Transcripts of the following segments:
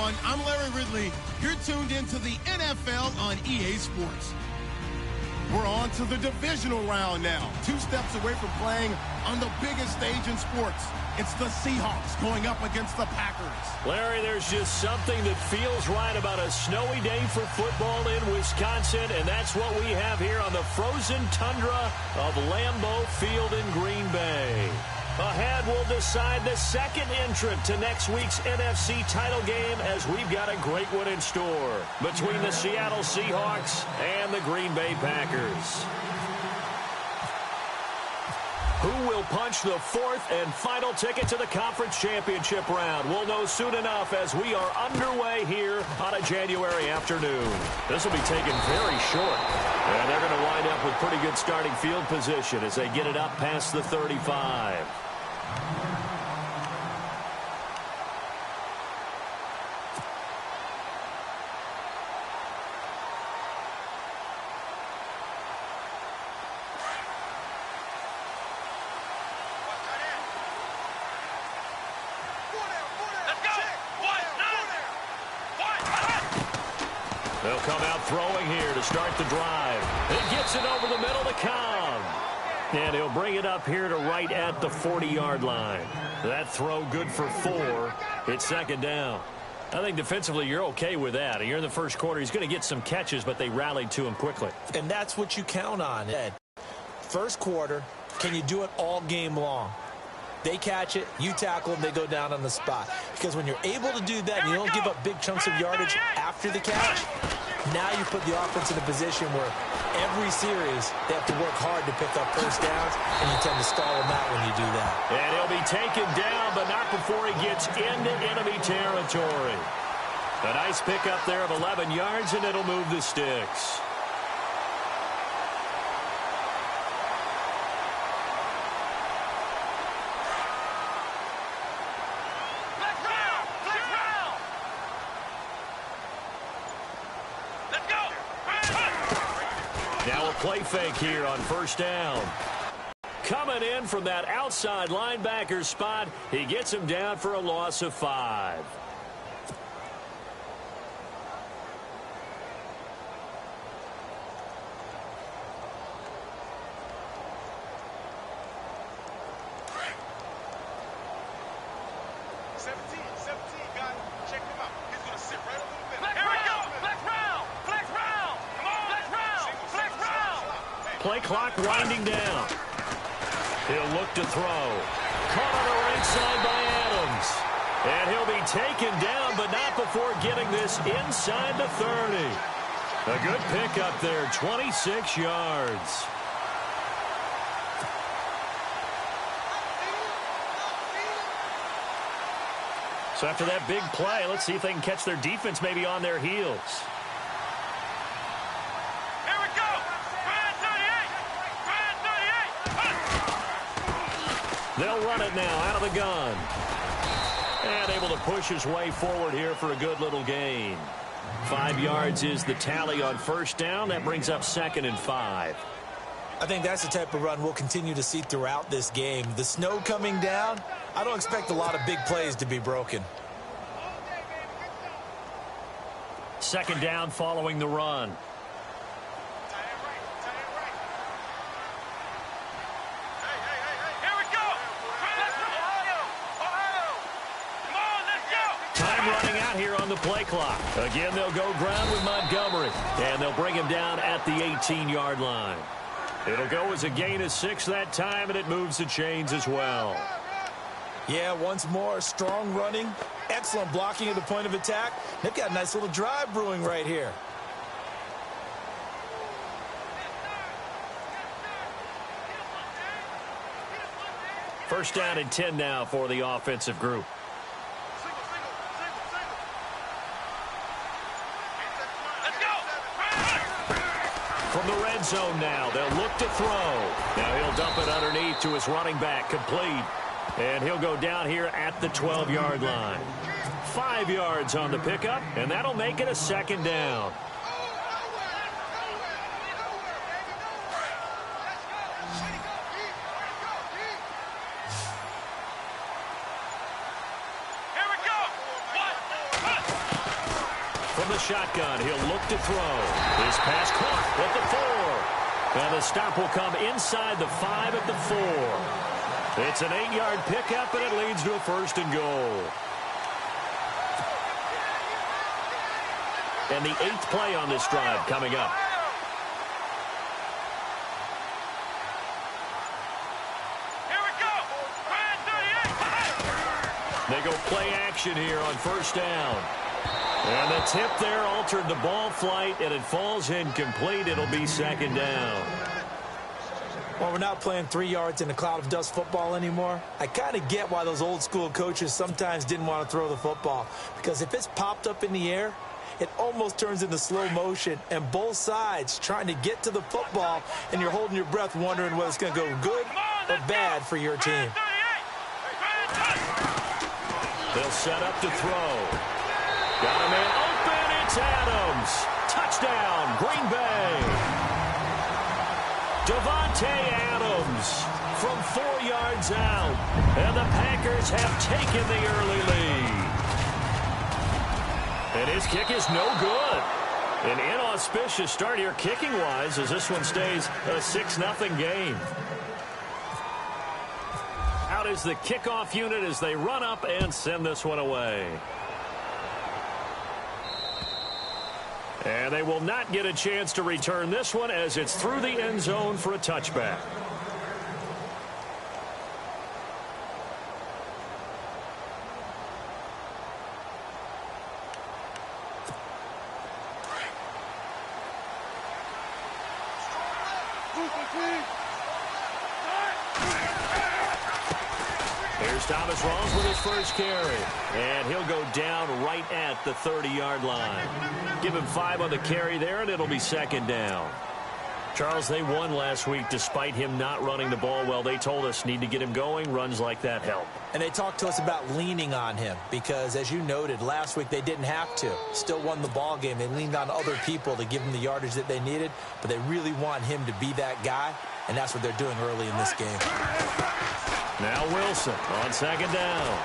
everyone. I'm Larry Ridley. You're tuned into the NFL on EA Sports. We're on to the divisional round now. 2 steps away from playing on the biggest stage in sports. It's the Seahawks going up against the Packers. Larry, there's just something that feels right about a snowy day for football in Wisconsin, and that's what we have here on the frozen tundra of Lambeau Field in Green Bay. Ahead, we'll decide the second entrant to next week's NFC title game, as we've got a great one in store between the Seattle Seahawks and the Green Bay Packers. Who will punch the 4th and final ticket to the conference championship round? We'll know soon enough as we are underway here on a January afternoon. This will be taken very short, and they're going to wind up with pretty good starting field position as they get it up past the 35. They'll come out throwing here to start the drive. It gets it over the middle to Cobb. And he'll bring it up here to right at the 40-yard line. That throw good for 4. It's second down. I think defensively you're okay with that. You're in the first quarter. He's going to get some catches, but they rallied to him quickly. And that's what you count on, Ed. First quarter, can you do it all game long? They catch it, you tackle them, they go down on the spot. Because when you're able to do that and you don't give up big chunks of yardage after the catch, now you put the offense in a position where every series they have to work hard to pick up first downs, and you tend to stall them out when you do that. And he'll be taken down, but not before he gets into enemy territory. A nice pickup there of 11 yards, and it'll move the sticks. Now a play fake here on first down. Coming in from that outside linebacker spot, he gets him down for a loss of 5. Play clock winding down. He'll look to throw. Caught on the right side by Adams. And he'll be taken down, but not before getting this inside the 30. A good pickup there, 26 yards. So after that big play, let's see if they can catch their defense maybe on their heels. They'll run it now out of the gun. And able to push his way forward here for a good little gain. 5 yards is the tally on first down. That brings up 2nd and 5. I think that's the type of run we'll continue to see throughout this game. The snow coming down, I don't expect a lot of big plays to be broken. Second down following the run. Running out here on the play clock. Again, they'll go ground with Montgomery, and they'll bring him down at the 18-yard line. It'll go as a gain of 6 that time, and it moves the chains as well. Yeah, once more, strong running, excellent blocking at the point of attack. They've got a nice little drive brewing right here. First down and 10 now for the offensive group. From the red zone now, they'll look to throw. Now he'll dump it underneath to his running back, complete. And he'll go down here at the 12-yard line. 5 yards on the pickup, and that'll make it a second down. From the shotgun, he'll look to throw. His pass caught at the 4. And the stop will come inside the 5 at the 4. It's an 8-yard pickup, and it leads to a 1st and goal. And the 8th play on this drive coming up. They go play action here on 1st down. And the tip there altered the ball flight, and it falls incomplete. It'll be 2nd down. Well, we're not playing 3 yards in a cloud of dust football anymore. I kind of get why those old school coaches sometimes didn't want to throw the football. Because if it's popped up in the air, it almost turns into slow motion, and both sides trying to get to the football, and you're holding your breath wondering whether it's going to go good or bad for your team. They'll set up to throw. Got a man open. It's Adams. Touchdown, Green Bay. Davante Adams from 4 yards out. And the Packers have taken the early lead. And his kick is no good. An inauspicious start here kicking-wise as this one stays a 6-0 game. Out is the kickoff unit as they run up and send this one away. And they will not get a chance to return this one as it's through the end zone for a touchback. Here's Thomas Rawls with his first carry. And he'll go down right at the 30-yard line. Give him 5 on the carry there, and it'll be 2nd down. Charles, they won last week despite him not running the ball well. They told us need to get him going. Runs like that help. And they talked to us about leaning on him because, as you noted, last week they didn't have to. Still won the ball game. They leaned on other people to give them the yardage that they needed, but they really want him to be that guy, and that's what they're doing early in this game. Now Wilson on 2nd down.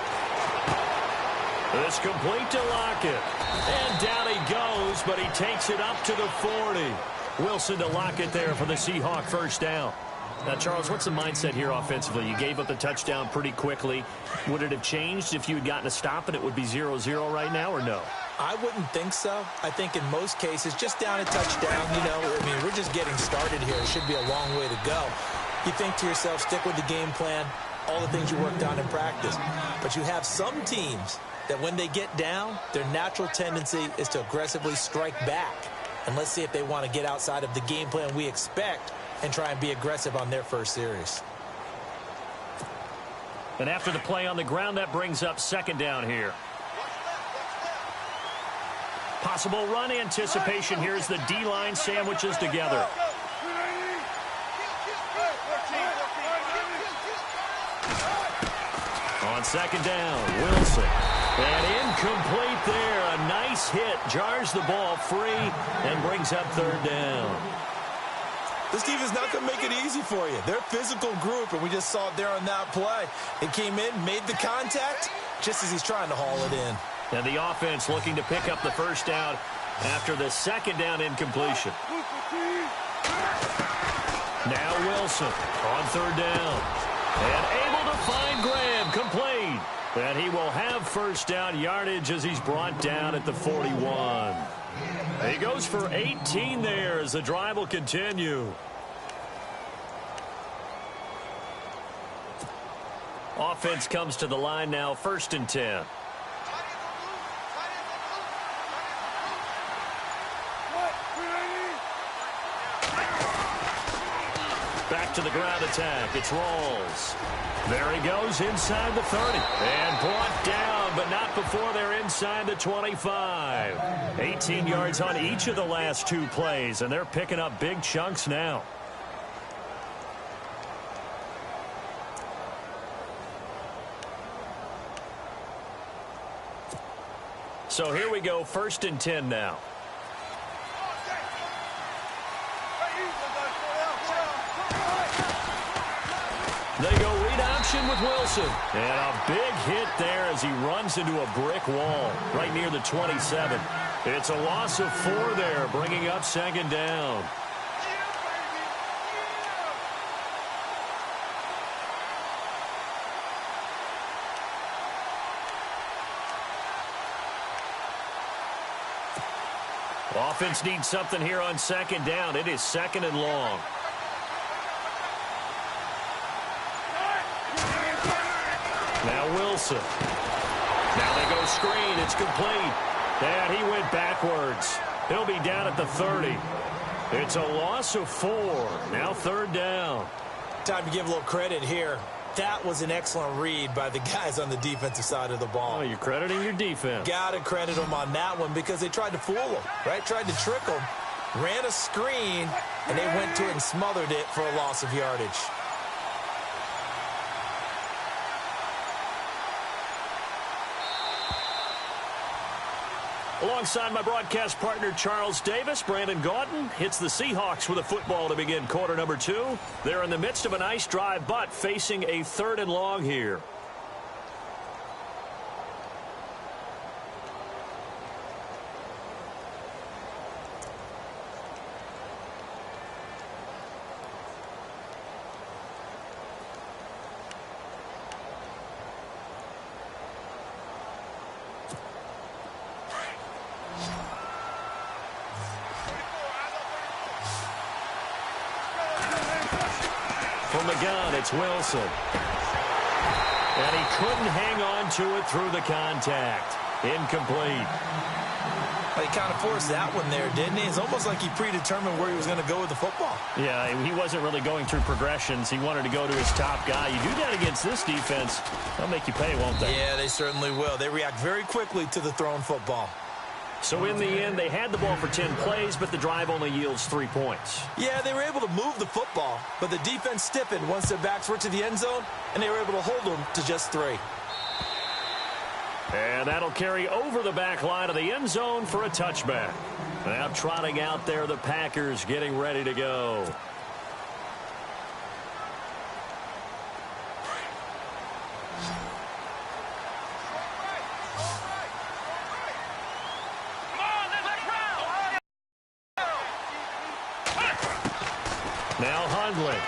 It's complete to Lockett. And down he goes, but he takes it up to the 40. Wilson to Lockett there for the Seahawk 1st down. Now, Charles, what's the mindset here offensively? You gave up the touchdown pretty quickly. Would it have changed if you had gotten a stop and it would be 0-0 right now, or no? I wouldn't think so. I think in most cases, just down a touchdown, I mean, we're just getting started here. It should be a long way to go. You think to yourself, stick with the game plan, all the things you worked on in practice. But you have some teams that when they get down, their natural tendency is to aggressively strike back. And let's see if they want to get outside of the game plan we expect and try and be aggressive on their first series. And after the play on the ground, that brings up 2nd down here. Possible run anticipation here as the D-line sandwiches together. On 2nd down, Wilson. And incomplete there. A nice hit. Jars the ball free and brings up 3rd down. This team is not going to make it easy for you. They're a physical group, and we just saw it there on that play. It came in, made the contact, just as he's trying to haul it in. And the offense looking to pick up the 1st down after the 2nd down incompletion. Now Wilson on 3rd down. And able to find Graham, complete. And he will have 1st down yardage as he's brought down at the 41. He goes for 18 there as the drive will continue. Offense comes to the line now, 1st and 10. Back to the ground attack. It's Rawls. There he goes inside the 30. And brought down, but not before they're inside the 25. 18 yards on each of the last 2 plays, and they're picking up big chunks now. So here we go, 1st and 10 now. They go read option with Wilson. And a big hit there as he runs into a brick wall right near the 27. It's a loss of 4 there, bringing up second down. Offense needs something here on second down. It is second and long. Now Wilson. Now they go screen. It's complete. And he went backwards. He'll be down at the 30. It's a loss of 4. Now third down. Time to give a little credit here. That was an excellent read by the guys on the defensive side of the ball. Oh, you're crediting your defense. Got to credit them on that one because they tried to fool them, right? Tried to trick them, ran a screen, and they went to it and smothered it for a loss of yardage. Alongside my broadcast partner, Charles Davis, Brandon Gaudin hits the Seahawks with a football to begin quarter number 2. They're in the midst of a nice drive, but facing a third and long here. From the gun, it's Wilson. And he couldn't hang on to it through the contact. Incomplete. Well, he kind of forced that one there, didn't he? It's almost like he predetermined where he was going to go with the football. Yeah, he wasn't really going through progressions. He wanted to go to his top guy. You do that against this defense, they'll make you pay, won't they? Yeah, they certainly will. They react very quickly to the thrown football. So in the end, they had the ball for 10 plays, but the drive only yields 3 points. Yeah, they were able to move the football, but the defense stiffened once their backs were to the end zone, and they were able to hold them to just 3. And that'll carry over the back line of the end zone for a touchback. Now trotting out there, the Packers getting ready to go. Now Hundley.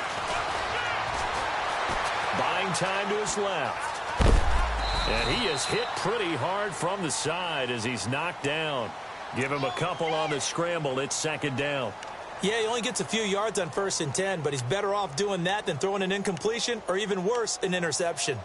Buying time to his left. And he is hit pretty hard from the side as he's knocked down. Give him a couple on the scramble. It's second down. Yeah, he only gets a few yards on 1st and 10, but he's better off doing that than throwing an incompletion or even worse, an interception.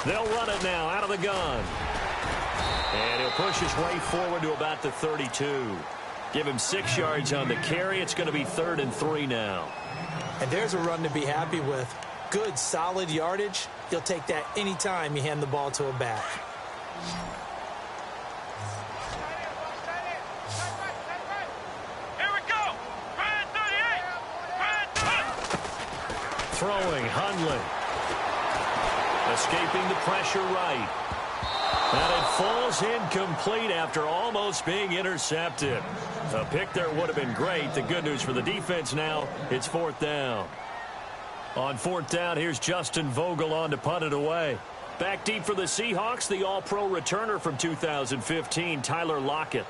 They'll run it now out of the gun. And he'll push his way forward to about the 32. Give him 6 yards on the carry. It's going to be 3rd and 3 now. And there's a run to be happy with. Good, solid yardage. He'll take that anytime you hand the ball to a back. Here we go. Brand 38. Throwing Hundley. Escaping the pressure right. And it falls incomplete after almost being intercepted. A pick there would have been great. The good news for the defense now, it's 4th down. On 4th down, here's Justin Vogel on to punt it away. Back deep for the Seahawks, the All-Pro returner from 2015, Tyler Lockett.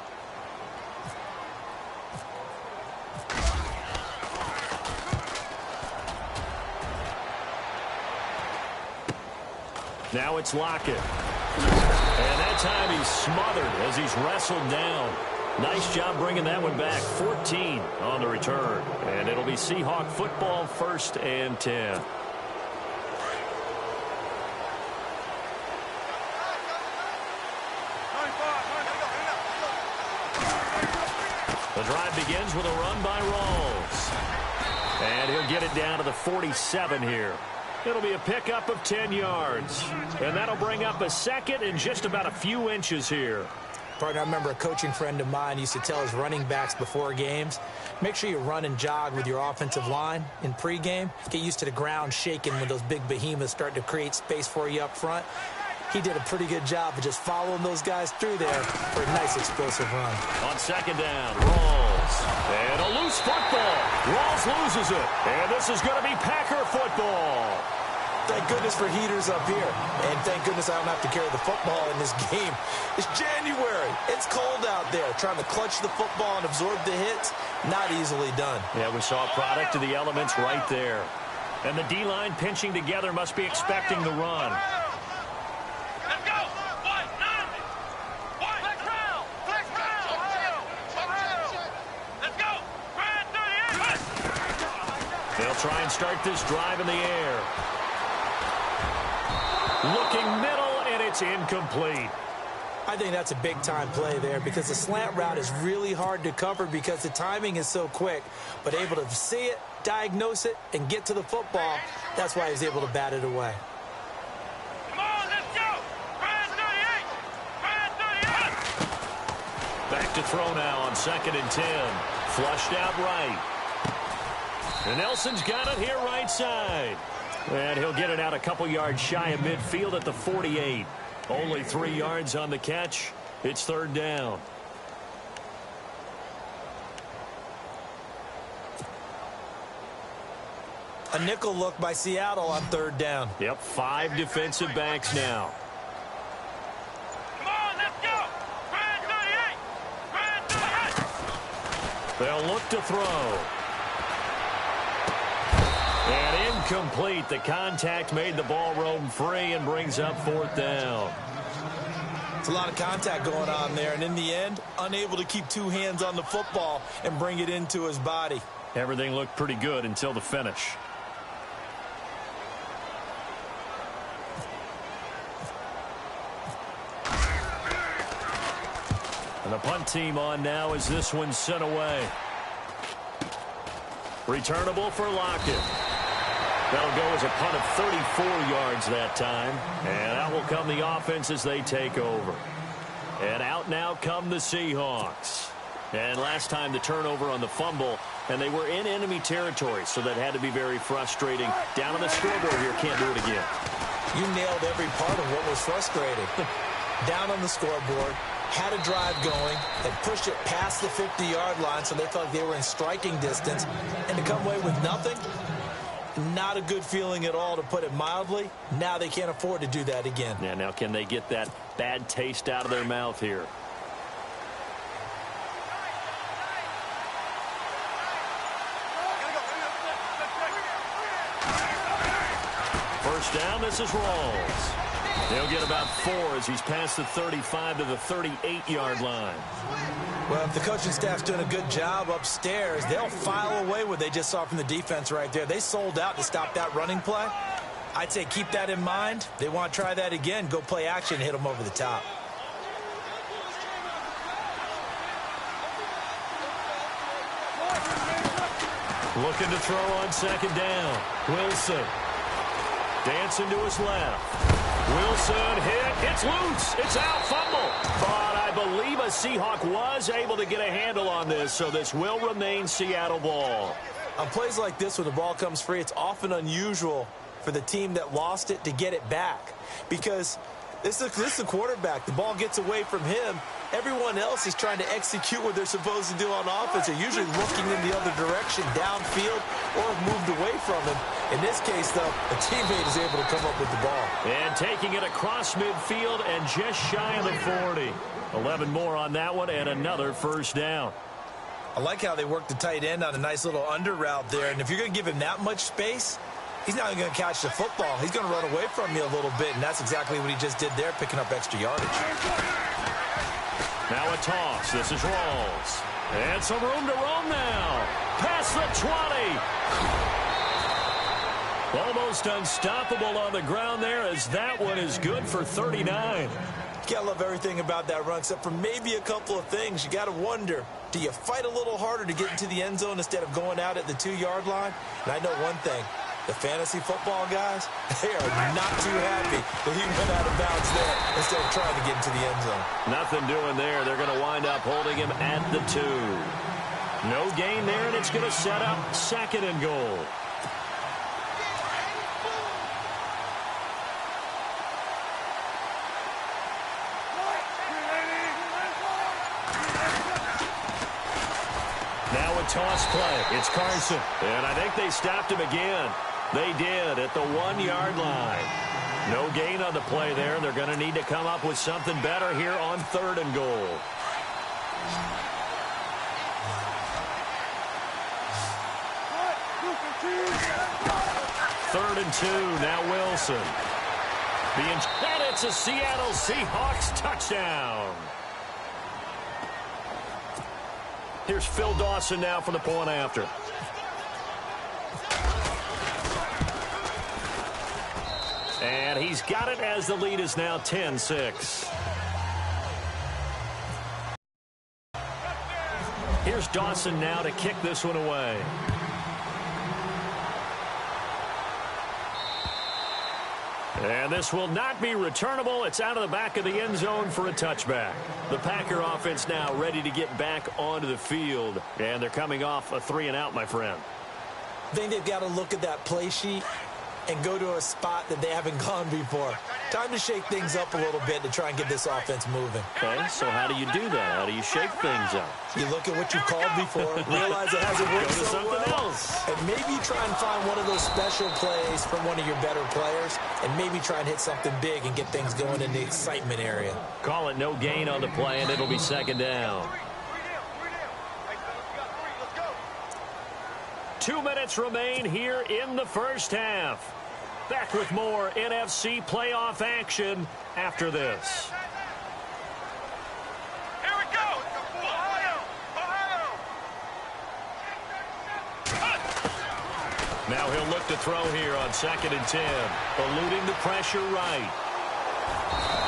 Now it's Lockett. And that time he's smothered as he's wrestled down. Nice job bringing that one back. 14 on the return. And it'll be Seahawk football, 1st and 10. The drive begins with a run by Rawls. And he'll get it down to the 47 here. It'll be a pickup of 10 yards. And that'll bring up a 2nd and just about a few inches here. Partner, I remember a coaching friend of mine used to tell his running backs before games, make sure you run and jog with your offensive line in pregame. Get used to the ground shaking when those big behemoths start to create space for you up front. He did a pretty good job of just following those guys through there for a nice explosive run. On second down, Rawls. And a loose football. Rawls loses it. And this is going to be Packer football. Thank goodness for heaters up here. And thank goodness I don't have to carry the football in this game. It's January. It's cold out there. Trying to clutch the football and absorb the hits, not easily done. Yeah, we saw a product of the elements right there. And the D-line pinching together must be expecting the run. Let's go. One, nine. One. Flex round. Flex round. Let's go. Brad 38. They'll try and start this drive in the air. Looking middle, and it's incomplete. I think that's a big-time play there because the slant route is really hard to cover because the timing is so quick. But able to see it, diagnose it, and get to the football, that's why he was able to bat it away. Come on, let's go. Brad 38. Brad 38. Back to throw now on 2nd and 10. Flushed out right. And Nelson's got it here right side. And he'll get it out a couple yards shy of midfield at the 48. Only 3 yards on the catch. It's 3rd down. A nickel look by Seattle on 3rd down. Yep, 5 defensive backs now. Come on, let's go. Brad 38. Brad 38. They'll look to throw. And incomplete. The contact made the ball roam free and brings up 4th down. It's a lot of contact going on there, and in the end, unable to keep 2 hands on the football and bring it into his body. Everything looked pretty good until the finish. And the punt team on now as this one's sent away. Returnable for Lockett. That'll go as a punt of 34 yards that time. And out will come the offense as they take over. And out now come the Seahawks. And last time the turnover on the fumble, and they were in enemy territory, so that had to be very frustrating. Down on the scoreboard here, can't do it again. You nailed every part of what was frustrating. Down on the scoreboard, had a drive going, and pushed it past the 50-yard line so they thought they were in striking distance, and to come away with nothing, not a good feeling at all, to put it mildly. Now they can't afford to do that again. Yeah, now can they get that bad taste out of their mouth here? First down, this is Rawls. He'll get about 4 as he's past the 35 to the 38-yard line. Well, if the coaching staff's doing a good job upstairs, they'll file away what they just saw from the defense right there. They sold out to stop that running play. I'd say keep that in mind. They want to try that again. Go play action, hit them over the top. Looking to throw on 2nd down. Wilson. Dancing to his left. Wilson hit. It's loose. It's out. Fumble. But I believe a Seahawk was able to get a handle on this, so this will remain Seattle ball. On plays like this, when the ball comes free, it's often unusual for the team that lost it to get it back. Because this is the quarterback. The ball gets away from him. Everyone else is trying to execute what they're supposed to do on offense. They're usually looking in the other direction, downfield, or have moved away from him. In this case, though, a teammate is able to come up with the ball. And taking it across midfield and just shy of the 40. 11 more on that one and another first down. I like how they work the tight end on a nice little under route there. And if you're going to give him that much space, he's not going to catch the football. He's going to run away from you a little bit, and that's exactly what he just did there, picking up extra yardage. Now a toss. This is Rawls. And some room to roam now. Past the 20. Almost unstoppable on the ground there as that one is good for 39. You gotta love everything about that run, except for maybe a couple of things. You gotta wonder, do you fight a little harder to get into the end zone instead of going out at the 2-yard line? And I know one thing, The fantasy football guys, they are not too happy that he went out of bounds there instead of trying to get into the end zone. Nothing doing there. They're going to wind up holding him at the 2. No gain there, and it's going to set up 2nd and goal. Now a toss play. It's Carson. And I think they stopped him again. They did at the 1-yard line. No gain on the play there. They're going to need to come up with something better here on 3rd and goal. Third and 2. Now Wilson. And it's a Seattle Seahawks touchdown. Here's Phil Dawson now for the point after. And he's got it as the lead is now 10-6. Here's Dawson now to kick this one away. And this will not be returnable. It's out of the back of the end zone for a touchback. The Packer offense now ready to get back onto the field. And they're coming off a 3-and-out, my friend. I think they've got to look at that play sheet and go to a spot that they haven't gone before. Time to shake things up a little bit to try and get this offense moving. Okay, so how do you do that? How do you shake things up? You look at what you've called before, realize it hasn't worked Go to so something well, else. and maybe try and find one of those special plays from one of your better players, and maybe try and hit something big and get things going in the excitement area. Call it no gain on the play, and it'll be 2nd down. 2 minutes remain here in the first half. Back with more NFC playoff action after this. Here we go. Ohio. Now he'll look to throw here on 2nd and 10. Eluding the pressure right.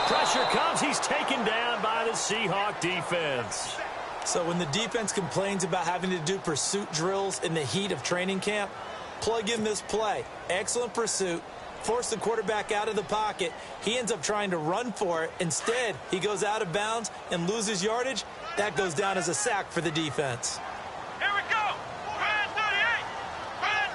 Pressure comes. He's taken down by the Seahawk defense. So when the defense complains about having to do pursuit drills in the heat of training camp, plug in this play. Excellent pursuit. Force the quarterback out of the pocket. He ends up trying to run for it. Instead, he goes out of bounds and loses yardage. That goes down as a sack for the defense. Here we go. Red 38. Red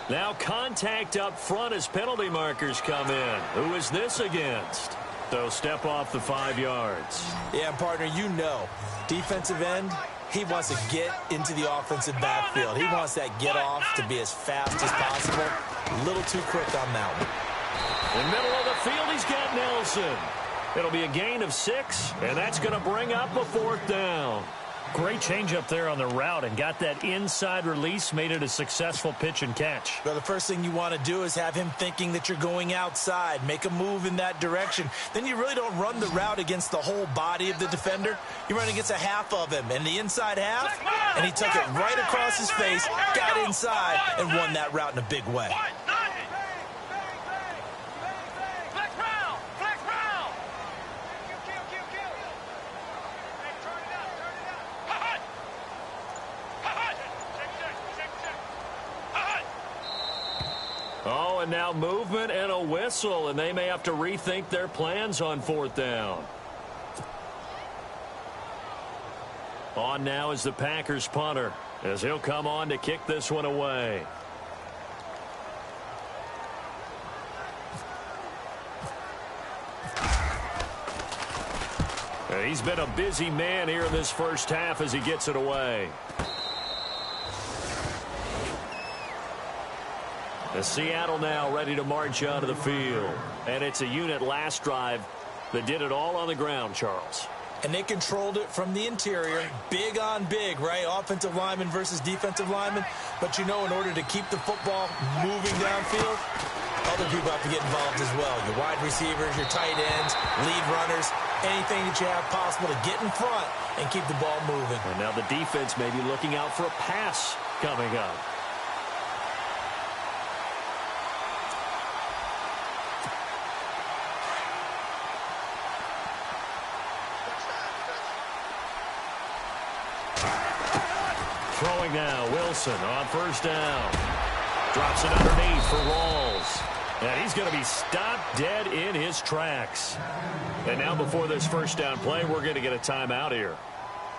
38. Now contact up front as penalty markers come in. Who is this against? So step off the 5 yards. Yeah, partner, you know, defensive end, he wants to get into the offensive backfield. He wants that get off to be as fast as possible. A little too quick on that one. In the middle of the field, he's got Nelson. It'll be a gain of 6, and that's going to bring up a 4th down. Great change up there on the route and got that inside release, made it a successful pitch and catch. Well, the first thing you want to do is have him thinking that you're going outside, make a move in that direction. Then you really don't run the route against the whole body of the defender. You run against a half of him, and the inside half, and he took it right across his face, got inside, and won that route in a big way. Oh, and now movement and a whistle, and they may have to rethink their plans on 4th down. On now is the Packers punter, as he'll come on to kick this one away. And he's been a busy man here in this first half as he gets it away. The Seattle now ready to march out of the field. And it's a unit last drive that did it all on the ground, Charles. And they controlled it from the interior. Big on big, right? Offensive lineman versus defensive lineman. But you know, in order to keep the football moving downfield, other people have to get involved as well. Your wide receivers, your tight ends, lead runners, anything that you have possible to get in front and keep the ball moving. And now the defense may be looking out for a pass coming up. Throwing now, Wilson on first down. Drops it underneath for Rawls. And he's going to be stopped dead in his tracks. And now before this first down play, we're going to get a timeout here,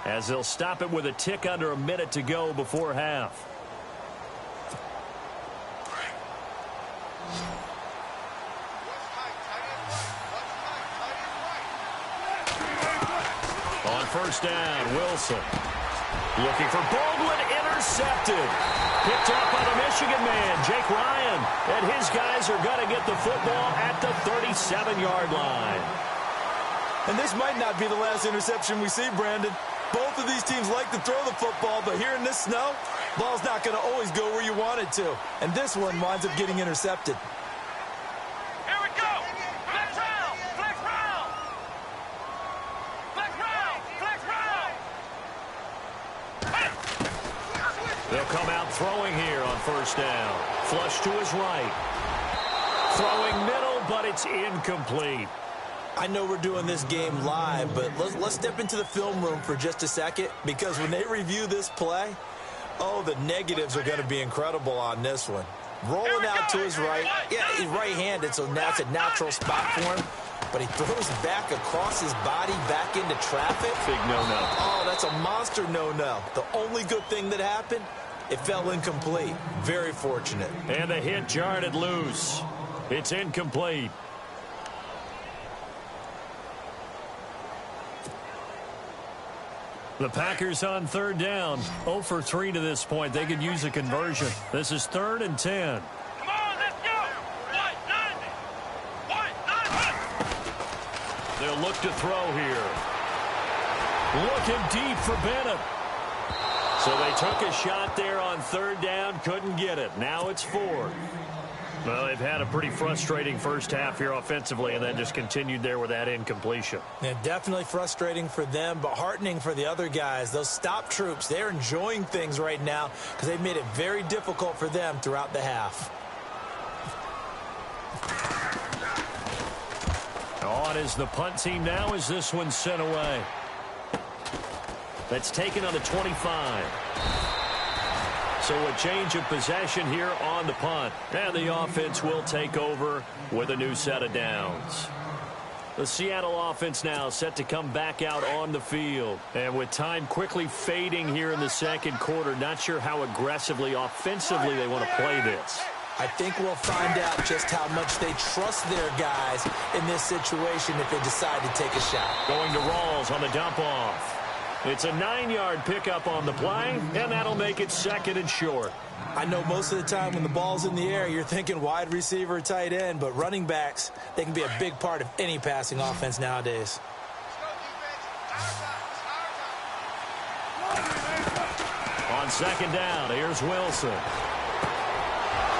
as they'll stop it with a tick under a minute to go before half. On first down, Wilson. Looking for Baldwin, intercepted. Picked off by the Michigan man, Jake Ryan. And his guys are going to get the football at the 37-yard line. And this might not be the last interception we see, Brandon. Both of these teams like to throw the football, but here in this snow, ball's not going to always go where you want it to. And this one winds up getting intercepted. Here we go. Flex round. Flex round. Flex round. Flex round. They'll come out throwing here on first down. Flush to his right. Throwing middle, but it's incomplete. I know we're doing this game live, but let's step into the film room for just a second, because when they review this play, oh, the negatives are going to be incredible on this one. Rolling out to his right. Yeah, he's right-handed, so now it's a natural spot for him. But he throws back across his body back into traffic. Big no-no. Oh, that's a monster no-no. The only good thing that happened, it fell incomplete. Very fortunate. And the hit jarred it loose. It's incomplete. The Packers on third down. 0 for 3 to this point. They could use a conversion. This is 3rd and 10. Come on, let's go. 190. 190. They'll look to throw here. Looking deep for Bennett. So they took a shot there on third down. Couldn't get it. Now it's 4th. Well, they've had a pretty frustrating first half here offensively, and then just continued there with that incompletion. Yeah, definitely frustrating for them, but heartening for the other guys. Those stop troops, they're enjoying things right now because they've made it very difficult for them throughout the half. On is the punt team now as this one's sent away. That's taken on the 25. So a change of possession here on the punt. And the offense will take over with a new set of downs. The Seattle offense now set to come back out on the field. And with time quickly fading here in the second quarter, not sure how aggressively, offensively they want to play this. I think we'll find out just how much they trust their guys in this situation if they decide to take a shot. Going to Rawls on the dump-off. It's a 9-yard pickup on the play, and that'll make it 2nd and short. I know most of the time when the ball's in the air, you're thinking wide receiver, tight end, but running backs, they can be a big part of any passing offense nowadays. On 2nd down, here's Wilson.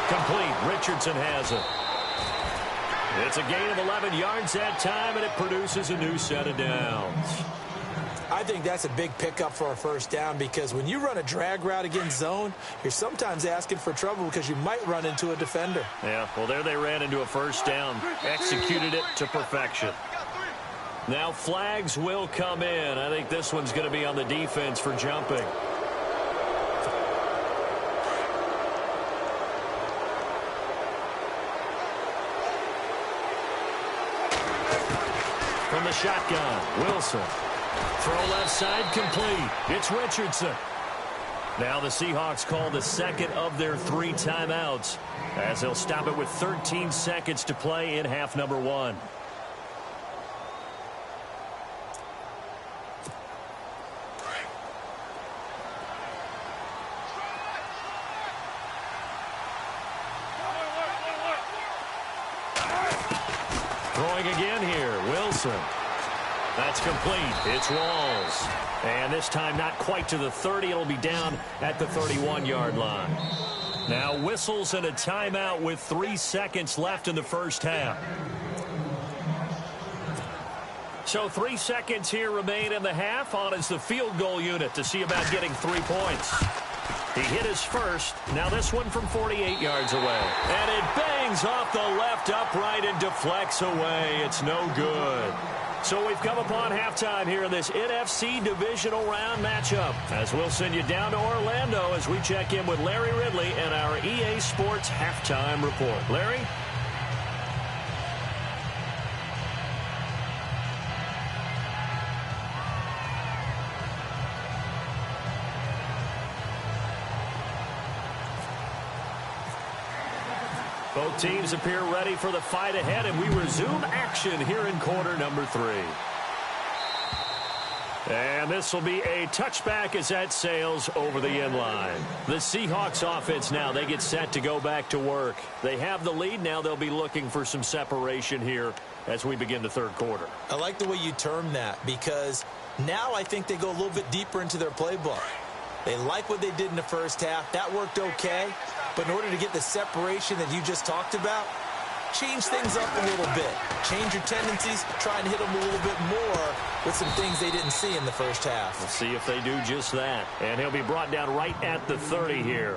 Complete. Richardson has it. It's a gain of 11 yards that time, and it produces a new set of downs. I think that's a big pickup for a first down, because when you run a drag route against zone, you're sometimes asking for trouble because you might run into a defender. Yeah, well, there they ran into a first down, executed it to perfection. Now flags will come in. I think this one's going to be on the defense for jumping. From the shotgun, Wilson. Throw left side, complete. It's Richardson. Now the Seahawks call the second of their 3 timeouts, as they'll stop it with 13 seconds to play in half number 1. Throwing again here, Wilson. That's complete. It's Rawls. And this time not quite to the 30. It'll be down at the 31-yard line. Now whistles and a timeout with 3 seconds left in the first half. So 3 seconds here remain in the half. On is the field goal unit to see about getting 3 points. He hit his first. Now this one from 48 yards away. And it bangs off the left upright and deflects away. It's no good. So we've come upon halftime here in this NFC divisional round matchup, as we'll send you down to Orlando as we check in with Larry Ridley and our EA Sports halftime report. Larry? Both teams appear ready for the fight ahead, and we resume action here in quarter number 3. And this will be a touchback as that sails over the end line. The Seahawks offense now, they get set to go back to work. They have the lead. Now they'll be looking for some separation here as we begin the third quarter. I like the way you term that, because now I think they go a little bit deeper into their playbook. They like what they did in the first half. That worked okay. But in order to get the separation that you just talked about, change things up a little bit. Change your tendencies. Try and hit them a little bit more with some things they didn't see in the first half. We'll see if they do just that. And he'll be brought down right at the 30 here.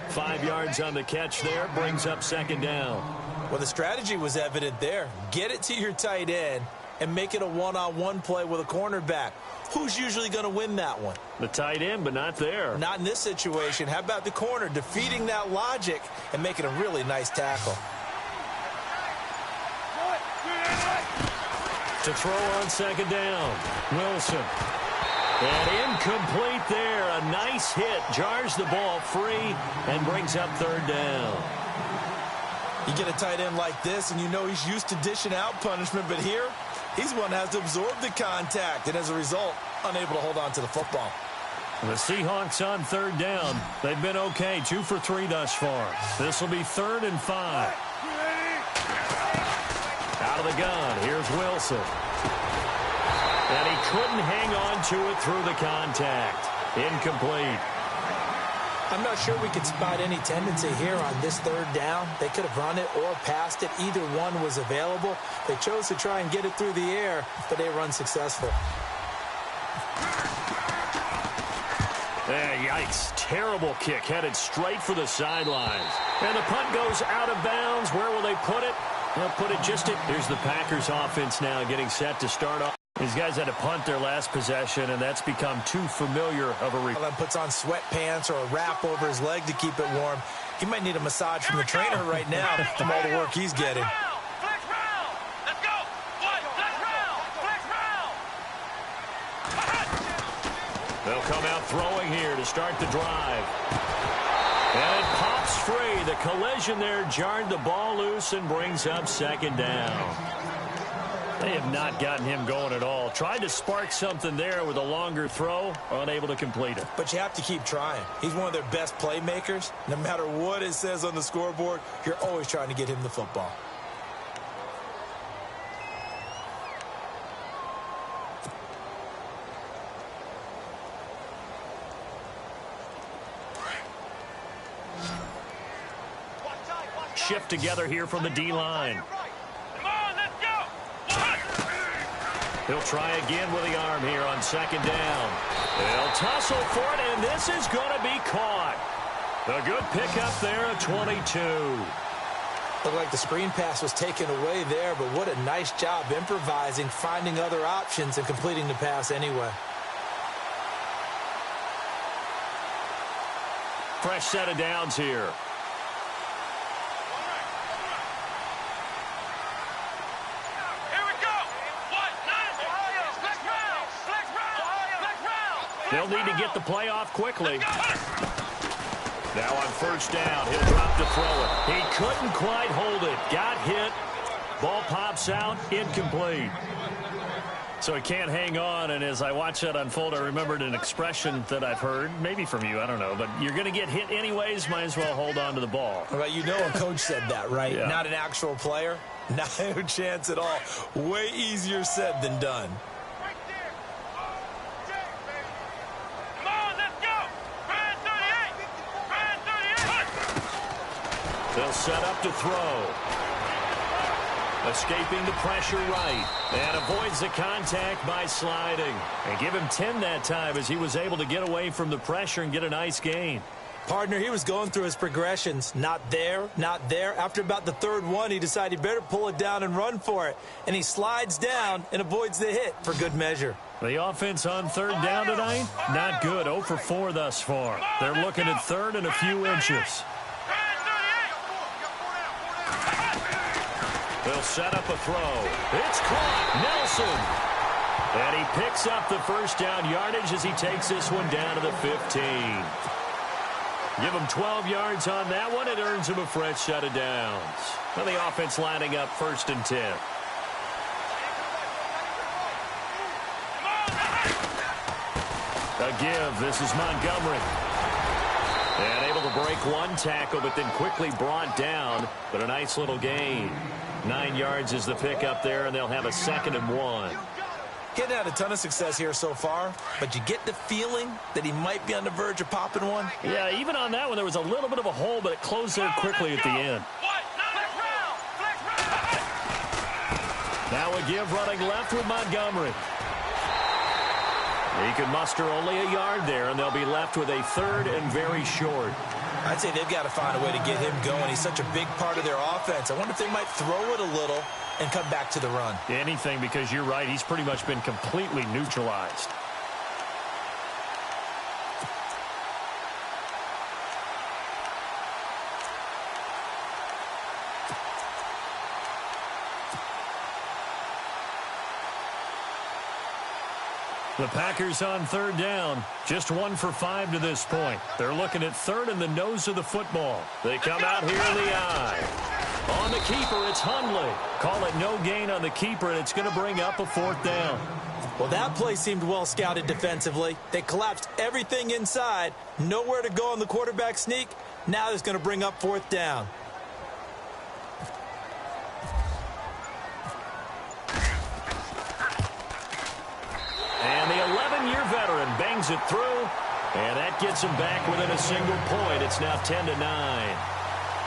5 yards on the catch there. Brings up second down. Well, the strategy was evident there. Get it to your tight end and make it a one-on-one play with a cornerback. Who's usually going to win that one? The tight end, but not there. Not in this situation. How about the corner defeating that logic and making a really nice tackle? To throw on second down, Wilson. And incomplete there. A nice hit. Jars the ball free and brings up third down. You get a tight end like this, and you know he's used to dishing out punishment, but here, he's one that has to absorb the contact, and as a result, unable to hold on to the football. The Seahawks on third down. They've been okay, 2 for 3 thus far. This will be 3rd and 5. Out of the gun, here's Wilson. And he couldn't hang on to it through the contact. Incomplete. I'm not sure we could spot any tendency here on this third down. They could have run it or passed it. Either one was available. They chose to try and get it through the air, but they were unsuccessful. Yikes. Terrible kick headed straight for the sidelines. And the punt goes out of bounds. Where will they put it? They'll put it just in. Here's the Packers offense now getting set to start off. These guys had to punt their last possession, and that's become too familiar of a replay. Puts on sweatpants or a wrap over his leg to keep it warm. He might need a massage from the trainer right now from all the work he's getting. Flex round. Let's go. Flex round. Flex round. They'll come out throwing here to start the drive. And it pops free. The collision there jarred the ball loose and brings up second down. They have not gotten him going at all. Tried to spark something there with a longer throw, unable to complete it. But you have to keep trying. He's one of their best playmakers. No matter what it says on the scoreboard, you're always trying to get him the football. Shift together here from the D-line. He'll try again with the arm here on second down. They'll tussle for it, and this is going to be caught. A good pickup there at 22. Looked like the screen pass was taken away there, but what a nice job improvising, finding other options, and completing the pass anyway. Fresh set of downs here. They'll need to get the play off quickly. Now on first down, he'll drop to throw it. He couldn't quite hold it. Got hit. Ball pops out. Incomplete. So he can't hang on, and as I watched that unfold, I remembered an expression that I've heard, maybe from you, I don't know, but you're going to get hit anyways, might as well hold on to the ball. Well, you know a coach said that, right? Yeah. Not an actual player. Not a chance at all. Way easier said than done. They'll set up to throw. Escaping the pressure right. And avoids the contact by sliding. And give him 10 that time as he was able to get away from the pressure and get a nice gain. Partner, he was going through his progressions. Not there, not there. After about the third one, he decided he better pull it down and run for it. And he slides down and avoids the hit for good measure. The offense on third down tonight, not good. 0 for 4 thus far. They're looking at third and a few inches. They'll set up a throw. It's caught. Nelson. And he picks up the first down yardage as he takes this one down to the 15. Give him 12 yards on that one. It earns him a fresh set of downs. And the offense lining up 1st and 10. A give. This is Montgomery. And able to break one tackle, but then quickly brought down. But a nice little gain. 9 yards is the pickup there, and they'll have a 2nd and 1. Getting had a ton of success here so far, but you get the feeling that he might be on the verge of popping one. Yeah, even on that one, there was a little bit of a hole, but it closed there quickly at the end. Now a give running left with Montgomery. He can muster only a yard there, and they'll be left with a 3rd and very short. I'd say they've got to find a way to get him going. He's such a big part of their offense. I wonder if they might throw it a little and come back to the run. Anything, because you're right. He's pretty much been completely neutralized. The Packers on 3rd down. Just 1 for 5 to this point. They're looking at 3rd and the nose of the football. They come out here in the eye. On the keeper, it's Hundley. Call it no gain on the keeper, and it's going to bring up a 4th down. Well, that play seemed well scouted defensively. They collapsed everything inside. Nowhere to go on the quarterback sneak. Now it's going to bring up 4th down. And the 11-year veteran bangs it through, and that gets him back within a single point. It's now 10-9.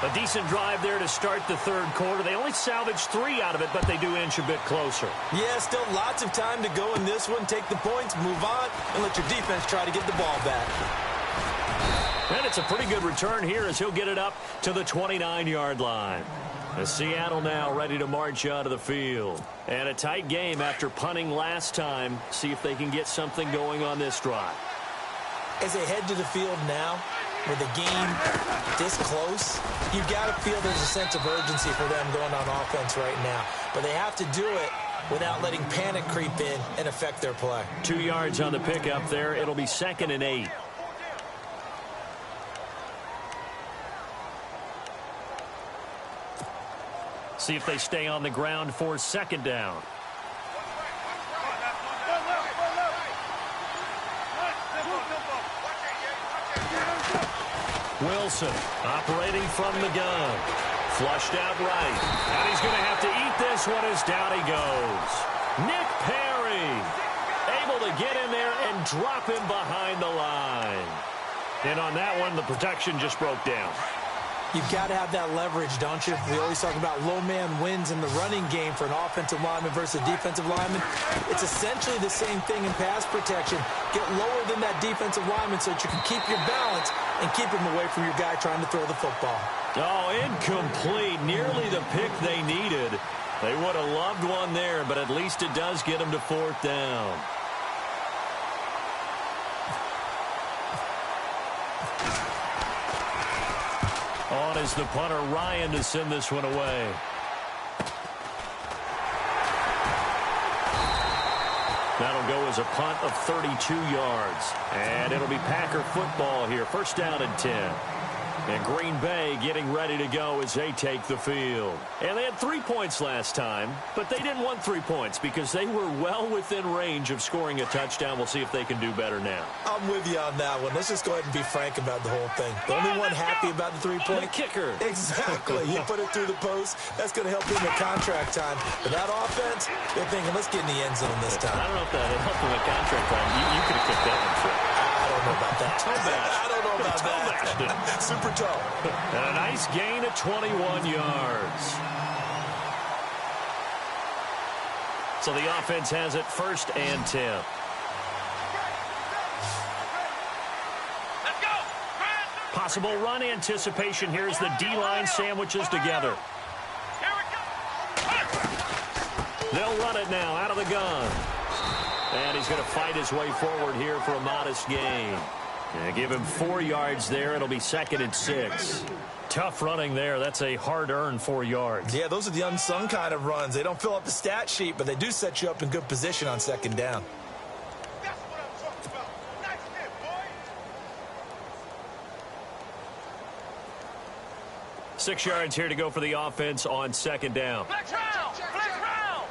A decent drive there to start the 3rd quarter. They only salvaged 3 out of it, but they do inch a bit closer. Yeah, still lots of time to go in this one. Take the points, move on, and let your defense try to get the ball back. And it's a pretty good return here as he'll get it up to the 29-yard line. As Seattle now ready to march out of the field. And a tight game after punting last time. See if they can get something going on this drive. As they head to the field now, with the game this close, you've got to feel there's a sense of urgency for them going on offense right now. But they have to do it without letting panic creep in and affect their play. 2 yards on the pickup there. It'll be 2nd and 8. See if they stay on the ground for 2nd down. Wilson operating from the gun. Flushed out right. And he's going to have to eat this one as down he goes. Nick Perry able to get in there and drop him behind the line. And on that one, the protection just broke down. You've got to have that leverage, don't you? We always talk about low man wins in the running game for an offensive lineman versus a defensive lineman. It's essentially the same thing in pass protection. Get lower than that defensive lineman so that you can keep your balance and keep him away from your guy trying to throw the football. Oh, incomplete. Nearly the pick they needed. They would have loved one there, but at least it does get them to 4th down. On is the punter, Ryan, to send this one away. That'll go as a punt of 32 yards. And it'll be Packer football here. 1st down and 10. And Green Bay getting ready to go as they take the field. And they had 3 points last time, but they didn't want 3 points because they were well within range of scoring a touchdown. We'll see if they can do better now. I'm with you on that one. Let's just go ahead and be frank about the whole thing. The only one happy about the 3-point? The kicker. Exactly. You put it through the post. That's going to help him at contract time. But that offense, they're thinking, let's get in the end zone this time. I don't know if that helped him at contract time. You could have kicked that one for. I don't know about that. Toe-bashed. I don't know about Toe-bashed that. Super toe. And a nice gain of 21 yards. So the offense has it 1st and 10. Possible run anticipation here as the D-line sandwiches together. Here we go. They'll run it now out of the gun. And he's going to fight his way forward here for a modest gain. And give him 4 yards there. It'll be 2nd and 6. Tough running there. That's a hard-earned 4 yards. Yeah, those are the unsung kind of runs. They don't fill up the stat sheet, but they do set you up in good position on 2nd down. That's what I'm talking about. Nice hit, boy. 6 yards here to go for the offense on 2nd down. Flex round. Flex round.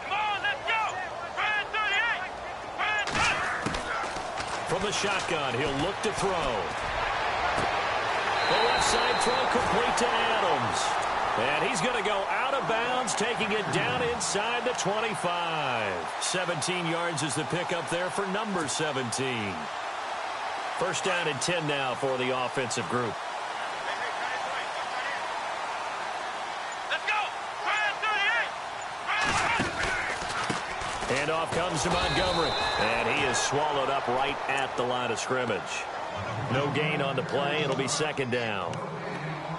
Come on, let's go. Brand 38. Brand 30. From the shotgun, he'll look to throw. The left side throw complete to Adams. And he's going to go out of bounds, taking it down inside the 25. 17 yards is the pickup there for number 17. 1st down and 10 now for the offensive group. Let's go. Brand 38. And off comes to Montgomery. And he is swallowed up right at the line of scrimmage. No gain on the play. It'll be 2nd down.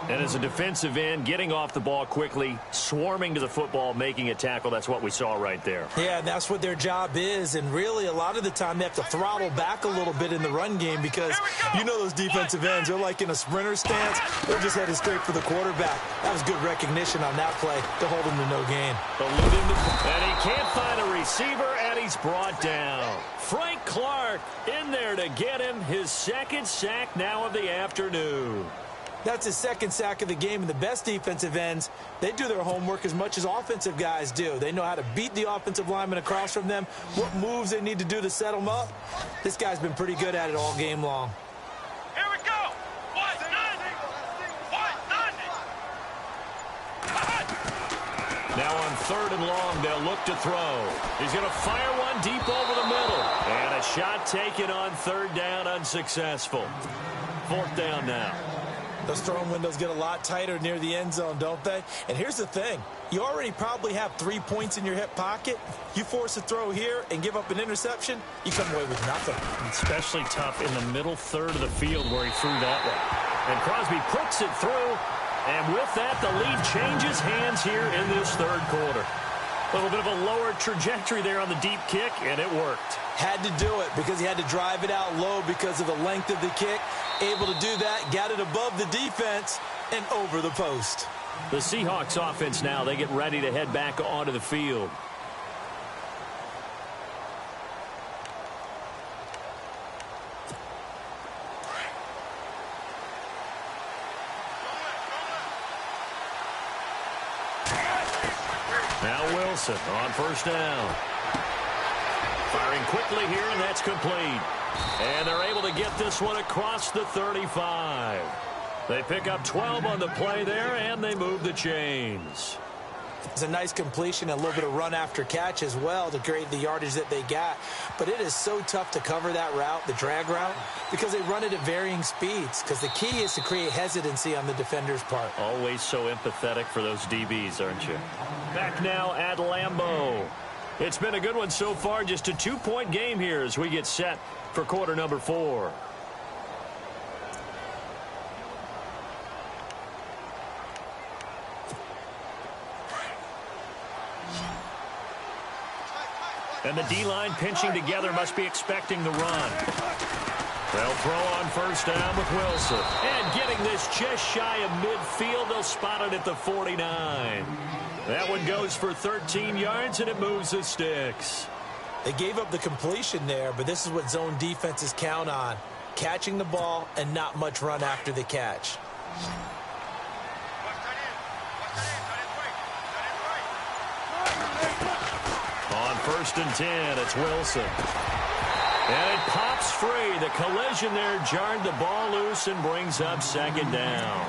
And as a defensive end, getting off the ball quickly, swarming to the football, making a tackle, that's what we saw right there. Yeah, and that's what their job is. And really, a lot of the time, they have to throttle back a little bit in the run game because you know those defensive ends, they're like in a sprinter stance. They're just headed straight for the quarterback. That was good recognition on that play to hold him to no gain. And he can't find a receiver, and he's brought down. Frank Clark in there to get him his 2nd sack now of the afternoon. That's his 2nd sack of the game, and the best defensive ends, they do their homework as much as offensive guys do. They know how to beat the offensive lineman across from them, what moves they need to do to set them up. This guy's been pretty good at it all game long. Here we go. 190. 190. Now on 3rd and long, they'll look to throw. He's going to fire one deep over the middle. And a shot taken on 3rd down, unsuccessful. 4th down now. Those throwing windows get a lot tighter near the end zone, don't they? And here's the thing. You already probably have 3 points in your hip pocket. You force a throw here and give up an interception, you come away with nothing. Especially tough in the middle 3rd of the field where he threw that one. And Crosby pricks it through. And with that, the lead changes hands here in this 3rd quarter. A little bit of a lower trajectory there on the deep kick, and it worked. Had to do it because he had to drive it out low because of the length of the kick. Able to do that, got it above the defense and over the post. The Seahawks offense now, they get ready to head back onto the field. Now Wilson on 1st down. Firing quickly here, and that's complete. And they're able to get this one across the 35. They pick up 12 on the play there, and they move the chains. It's a nice completion, a little bit of run after catch as well to create the yardage that they got. But it is so tough to cover that route, the drag route, because they run it at varying speeds. Because the key is to create hesitancy on the defender's part. Always so empathetic for those DBs, aren't you? Back now at Lambeau. It's been a good one so far. Just a 2-point game here as we get set for quarter number 4. And the D-line pinching together, must be expecting the run. They'll throw on 1st down with Wilson. And getting this just shy of midfield, they'll spot it at the 49. That one goes for 13 yards, and it moves the sticks. They gave up the completion there, but this is what zone defenses count on. Catching the ball and not much run after the catch. On 1st and 10, it's Wilson. And it pops free. The collision there jarred the ball loose and brings up 2nd down.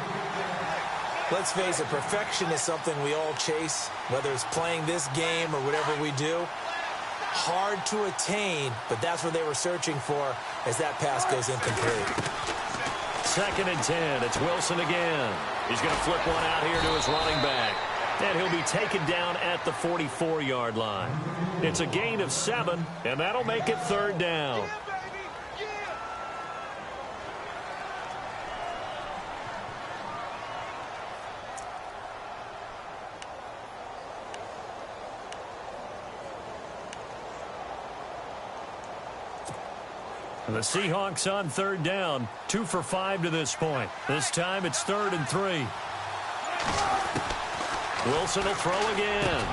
Let's face it, perfection is something we all chase, whether it's playing this game or whatever we do. Hard to attain, but that's what they were searching for as that pass goes incomplete. 2nd and 10, it's Wilson again. He's going to flip one out here to his running back. And he'll be taken down at the 44-yard line. It's a gain of 7, and that'll make it 3rd down. The Seahawks on third down, 2 for 5 to this point. This time it's 3rd and 3. Wilson will throw again.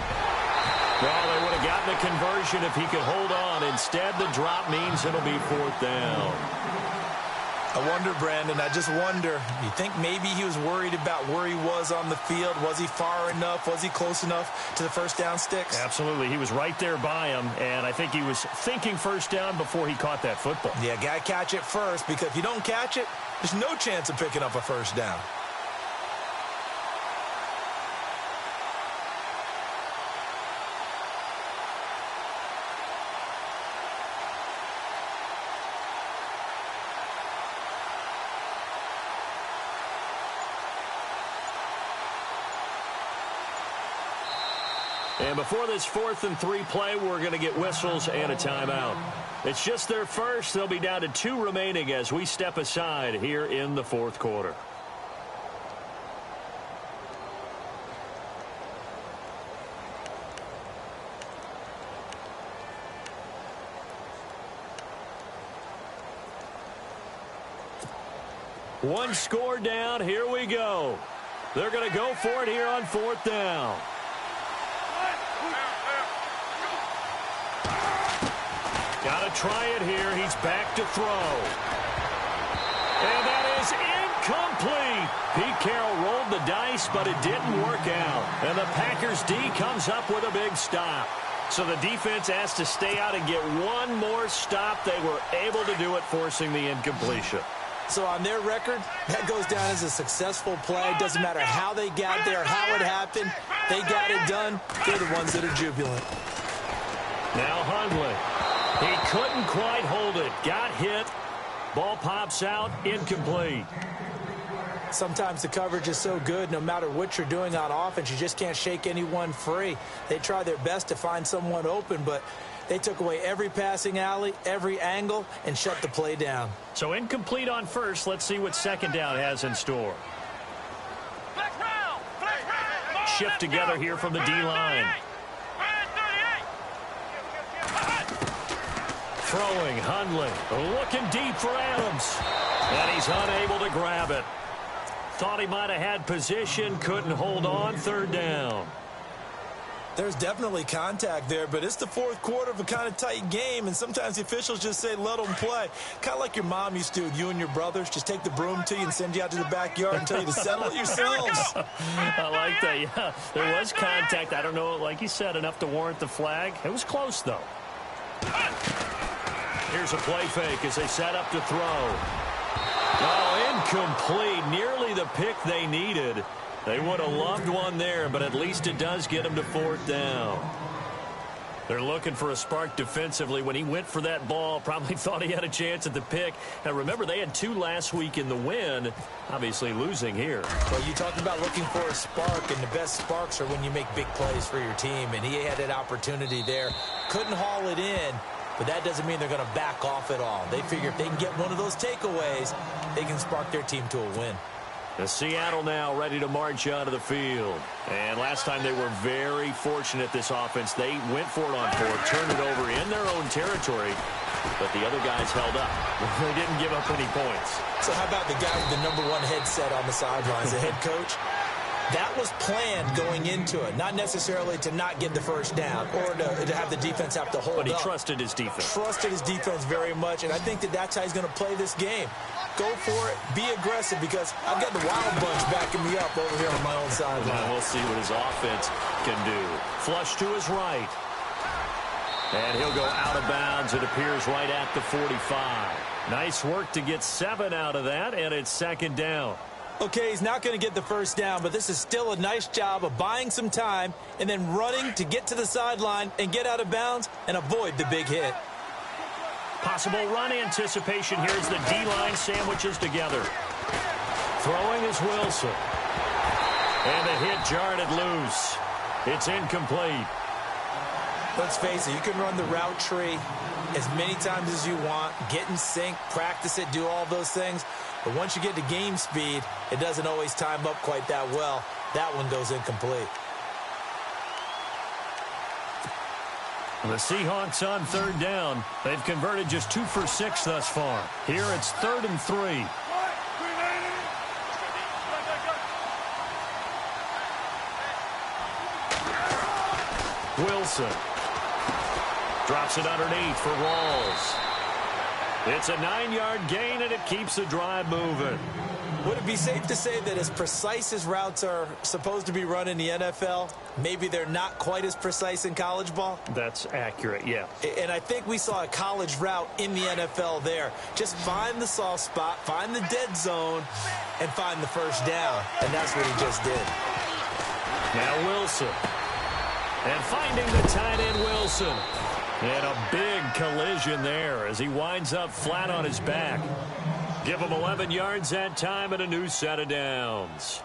Well, they would have gotten the conversion if he could hold on. Instead, the drop means it'll be 4th down. I wonder, Brandon, I just wonder, you think maybe he was worried about where he was on the field? Was he far enough? Was he close enough to the first down sticks? Absolutely. He was right there by him, and I think he was thinking first down before he caught that football. Yeah, got to catch it first, because if you don't catch it, there's no chance of picking up a first down. And before this 4th and 3 play, we're going to get whistles and a timeout. It's just their first. They'll be down to 2 remaining as we step aside here in the 4th quarter. One score down. Here we go. They're going to go for it here on 4th down. Got to try it here. He's back to throw. And that is incomplete. Pete Carroll rolled the dice, but it didn't work out. And the Packers D comes up with a big stop. So the defense has to stay out and get one more stop. They were able to do it, forcing the incompletion. So on their record, that goes down as a successful play. Doesn't matter how they got there, how it happened. They got it done. They're the ones that are jubilant. Now Hundley. He couldn't quite hold it. Got hit. Ball pops out. Incomplete. Sometimes the coverage is so good, no matter what you're doing on offense, you just can't shake anyone free. They try their best to find someone open, but they took away every passing alley, every angle, and shut the play down. So incomplete on first. Let's see what 2nd down has in store. Shift together here from the D-line. Throwing, Hundley, looking deep for Adams. And he's unable to grab it. Thought he might have had position, couldn't hold on. 3rd down. There's definitely contact there, but it's the 4th quarter of a kind of tight game, and sometimes the officials just say, let them play. Kind of like your mom used to with you and your brothers. Just take the broom to you and send you out to the backyard and tell you to settle it yourselves. I like that, yeah. There was contact. I don't know, like you said, enough to warrant the flag. It was close, though. Here's a play fake as they set up to throw. Oh, incomplete. Nearly the pick they needed. They would have loved one there, but at least it does get them to 4th down. They're looking for a spark defensively. When he went for that ball, probably thought he had a chance at the pick. Now, remember, they had 2 last week in the win, obviously losing here. Well, you talked about looking for a spark, and the best sparks are when you make big plays for your team, and he had an opportunity there. Couldn't haul it in, but that doesn't mean they're going to back off at all. They figure if they can get one of those takeaways, they can spark their team to a win. The Seattle now ready to march onto the field. And last time they were very fortunate, this offense. They went for it on 4th, turned it over in their own territory, but the other guys held up. They didn't give up any points. So how about the guy with the #1 headset on the sidelines, the head coach? That was planned going into it, not necessarily to not get the first down or to have the defense have to hold up. But he trusted his defense. Trusted his defense very much, and I think that's how he's going to play this game. Go for it. Be aggressive, because I've got the Wild Bunch backing me up over here on my own sideline. We'll see what his offense can do. Flush to his right. And he'll go out of bounds. It appears right at the 45. Nice work to get 7 out of that, and it's 2nd down. Okay, he's not going to get the first down, but this is still a nice job of buying some time and then running to get to the sideline and get out of bounds and avoid the big hit. Possible run anticipation here as the D-line sandwiches together. Throwing is Wilson. And the hit jarred it loose. It's incomplete. Let's face it, you can run the route tree as many times as you want, get in sync, practice it, do all those things. But once you get to game speed, it doesn't always time up quite that well. That one goes incomplete. The Seahawks on third down. They've converted just 2 for 6 thus far. Here it's 3rd and 3. Wilson drops it underneath for Rawls. It's a 9-yard gain, and it keeps the drive moving. Would it be safe to say that as precise as routes are supposed to be run in the NFL, maybe they're not quite as precise in college ball? That's accurate, yeah. And I think we saw a college route in the NFL there. Just find the soft spot, find the dead zone, and find the first down. And that's what he just did. Now Wilson. And finding the tight end Wilson. And a big collision there as he winds up flat on his back. Give him 11 yards that time and a new set of downs.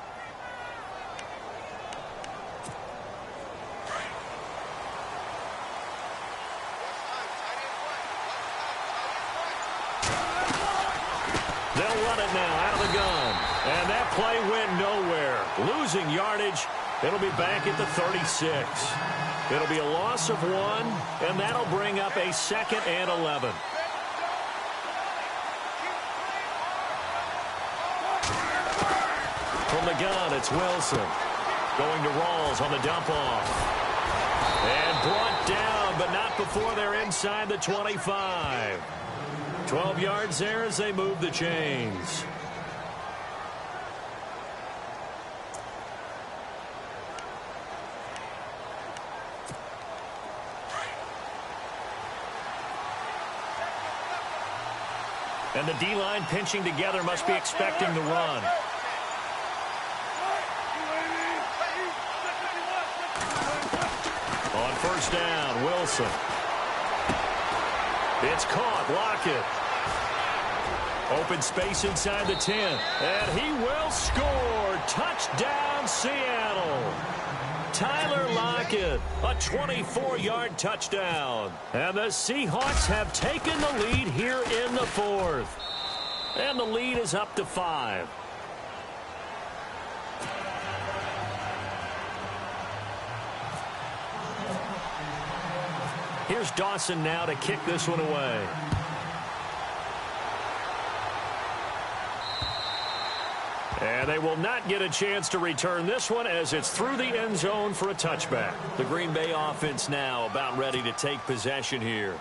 They'll run it now out of the gun. And that play went nowhere. Losing yardage. It'll be back at the 36. It'll be a loss of 1, and that'll bring up a 2nd and 11. From the gun, it's Wilson. Going to Rawls on the dump-off. And brought down, but not before they're inside the 25. 12 yards there as they move the chains. And the D-line pinching together must be expecting the run. On first down, Wilson. It's caught. Lockett. Open space inside the 10. And he will score. Touchdown, Seattle. Tyler Lockett, a 24-yard touchdown. And the Seahawks have taken the lead here in the 4th. And the lead is up to 5. Here's Dawson now to kick this one away. And they will not get a chance to return this one as it's through the end zone for a touchback. The Green Bay offense now about ready to take possession here.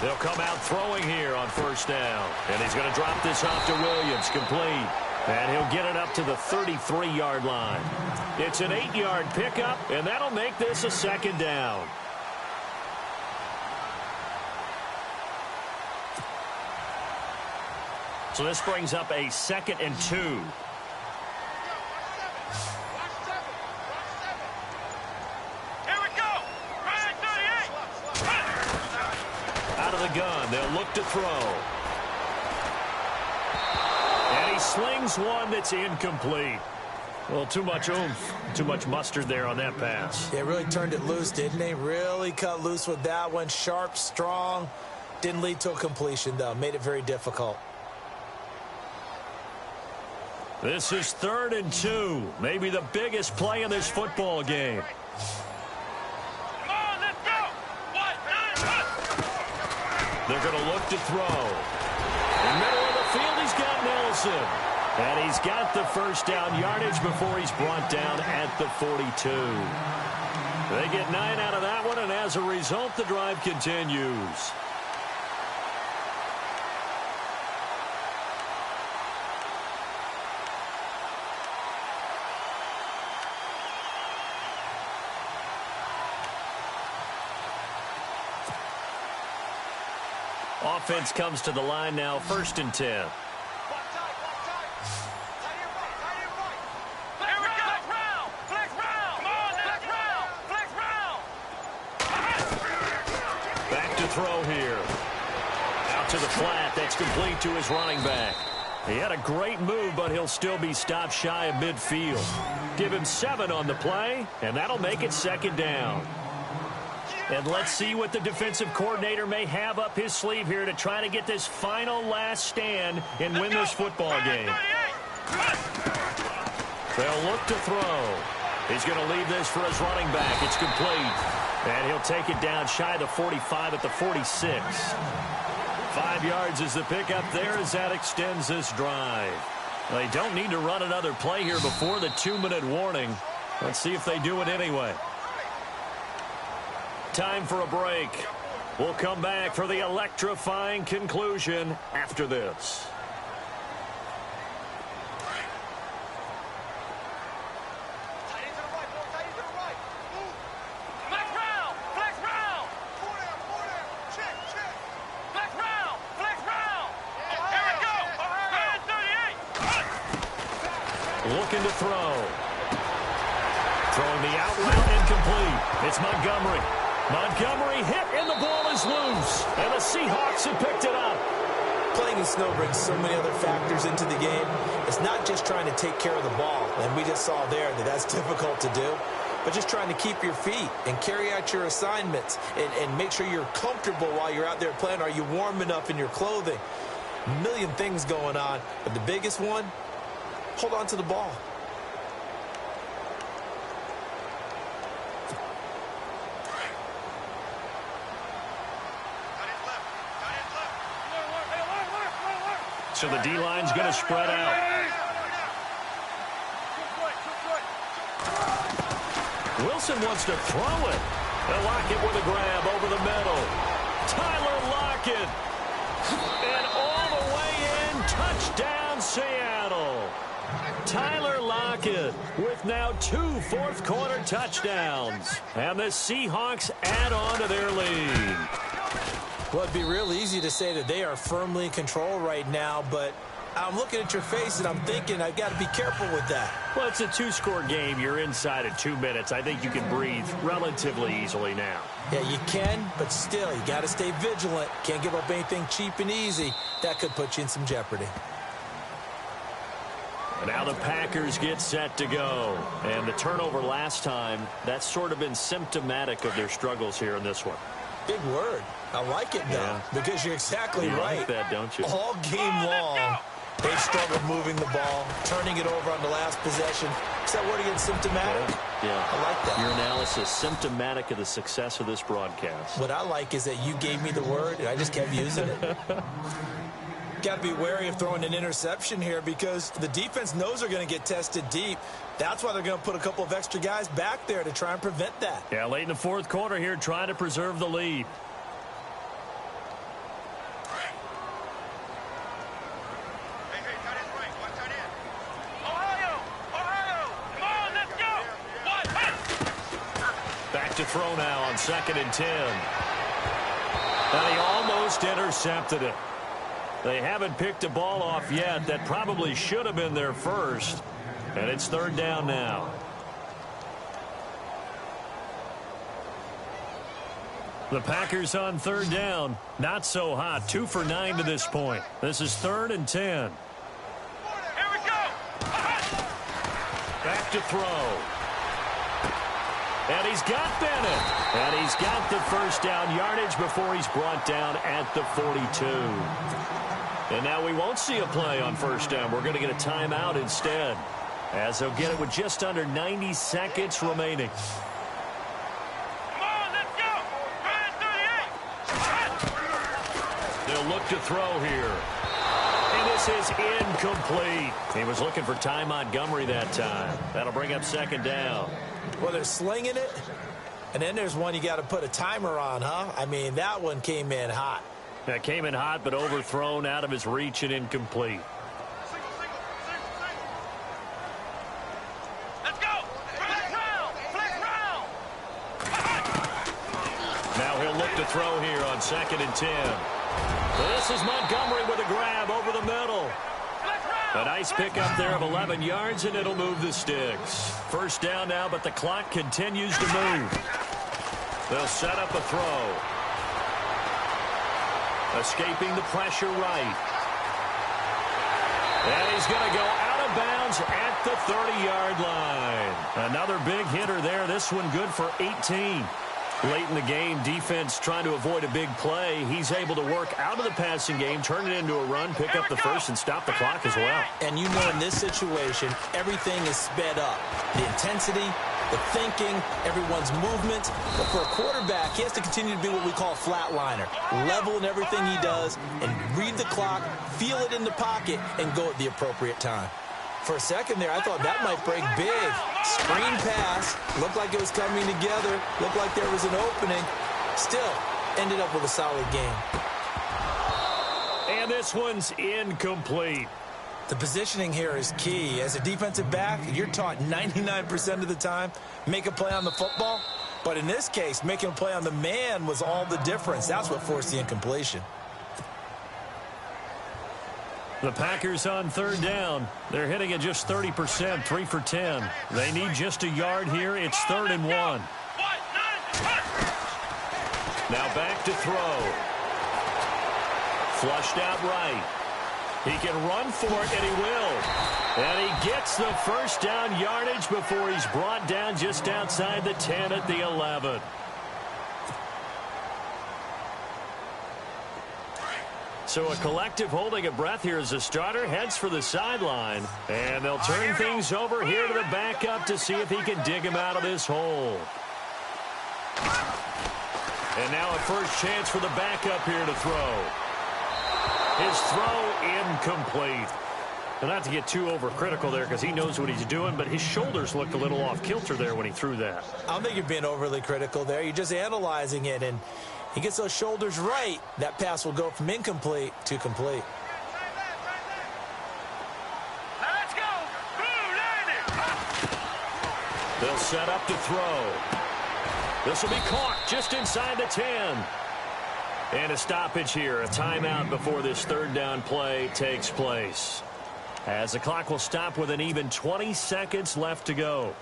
They'll come out throwing here on first down. And he's going to drop this off to Williams, complete. And he'll get it up to the 33-yard line. It's an 8-yard pickup, and that'll make this a 2nd down. So this brings up a 2nd and 2. Gun. They'll look to throw. And he slings one that's incomplete. Well, too much oomph, too much mustard there on that pass. They really turned it loose, didn't they? Really cut loose with that one. Sharp, strong. Didn't lead to a completion, though. Made it very difficult. This is 3rd and 2. Maybe the biggest play in this football game. They're going to look to throw. In the middle of the field, he's got Nelson. And he's got the first down yardage before he's brought down at the 42. They get 9 out of that one, and as a result, the drive continues. Offense comes to the line now, 1st and 10. Back to throw here. Out to the flat. That's complete to his running back. He had a great move, but he'll still be stopped shy of midfield. Give him 7 on the play, and that'll make it 2nd down. And let's see what the defensive coordinator may have up his sleeve here to try to get this final last stand and win this football game. They'll look to throw. He's going to leave this for his running back. It's complete. And he'll take it down shy of the 45 at the 46. 5 yards is the pickup there as that extends this drive. They don't need to run another play here before the 2-minute warning. Let's see if they do it anyway. Time for a break. We'll come back for the electrifying conclusion after this. Looking to throw. Throwing the out route incomplete. It's Montgomery. Montgomery hit and the ball is loose. And the Seahawks have picked it up. Playing in snow brings so many other factors into the game. It's not just trying to take care of the ball. And we just saw there that that's difficult to do. But just trying to keep your feet and carry out your assignments and make sure you're comfortable while you're out there playing. Are you warm enough in your clothing? A million things going on. But the biggest one, hold on to the ball. So the D-line's going to spread out. Wilson wants to throw it. And Lockett with a grab over the middle. Tyler Lockett. And all the way in, touchdown Seattle. Tyler Lockett with now 2 fourth-quarter touchdowns. And the Seahawks add on to their lead. Well, it'd be real easy to say that they are firmly in control right now, but I'm looking at your face and I'm thinking I've got to be careful with that. Well, it's a 2-score game. You're inside of 2 minutes. I think you can breathe relatively easily now. Yeah, you can, but still, you got to stay vigilant. Can't give up anything cheap and easy. That could put you in some jeopardy. And now the Packers get set to go. And the turnover last time, that's sort of been symptomatic of their struggles here in this one. Big word. I like it, though, because you're exactly right. You like that, don't you? All game long, they've struggled moving the ball, turning it over on the last possession. Is that word again, symptomatic? Yeah. I like that. Your analysis, symptomatic of the success of this broadcast. What I like is that you gave me the word, and I just kept using it. Got to be wary of throwing an interception here because the defense knows they're going to get tested deep. That's why they're going to put a couple of extra guys back there to try and prevent that. Yeah, late in the fourth quarter here, trying to preserve the lead. Back to throw now on 2nd and 10. And he almost intercepted it. They haven't picked a ball off yet. That probably should have been their first. And it's 3rd down now. The Packers on 3rd down. Not so hot. 2 for 9 to this point. This is 3rd and 10. Here we go. Back to throw. And he's got Bennett. And he's got the first down yardage before he's brought down at the 42. And now we won't see a play on 1st down. We're going to get a timeout instead, as they'll get it with just under 90 seconds remaining. Come on, let's go. They'll look to throw here. And this is incomplete. He was looking for Ty Montgomery that time. That'll bring up 2nd down. Well, they're slinging it, and then there's one you got to put a timer on, huh? I mean, that one came in hot. That came in hot, but overthrown, out of his reach, and incomplete. Let's go. Flex round. Now he'll look to throw here on 2nd and 10. This is Montgomery with a grab over the middle. A nice pickup there of 11 yards, and it'll move the sticks. 1st down now, but the clock continues to move. They'll set up a throw. Escaping the pressure right. And he's going to go out of bounds at the 30-yard line. Another big hitter there. This one good for 18. Late in the game, defense trying to avoid a big play. He's able to work out of the passing game, turn it into a run, pick up the first, and stop the clock as well. And you know in this situation, everything is sped up. The intensity, the thinking, everyone's movement. But for a quarterback, he has to continue to be what we call a flatliner. Level in everything he does and read the clock, feel it in the pocket, and go at the appropriate time. For a second there, I thought that might break big. Screen pass. Looked like it was coming together. Looked like there was an opening. Still, ended up with a solid game. And this one's incomplete. The positioning here is key. As a defensive back, you're taught 99% of the time, make a play on the football. But in this case, making a play on the man was all the difference. That's what forced the incompletion. The Packers on third down. They're hitting at just 30%, 3 for 10. They need just a yard here. It's 3rd and 1. Now back to throw. Flushed out right. He can run for it, and he will. And he gets the first down yardage before he's brought down just outside the 10 at the 11. So a collective holding a breath here as the starter heads for the sideline. And they'll turn things over here to the backup to see if he can dig him out of this hole. And now a first chance for the backup here to throw. His throw incomplete. And not to get too overcritical there because he knows what he's doing, but his shoulders looked a little off kilter there when he threw that. I don't think you're being overly critical there. You're just analyzing it, and he gets those shoulders right. That pass will go from incomplete to complete. Let's go. They'll set up to throw. This will be caught just inside the 10. And a stoppage here, a timeout before this third down play takes place. As the clock will stop with an even 20 seconds left to go.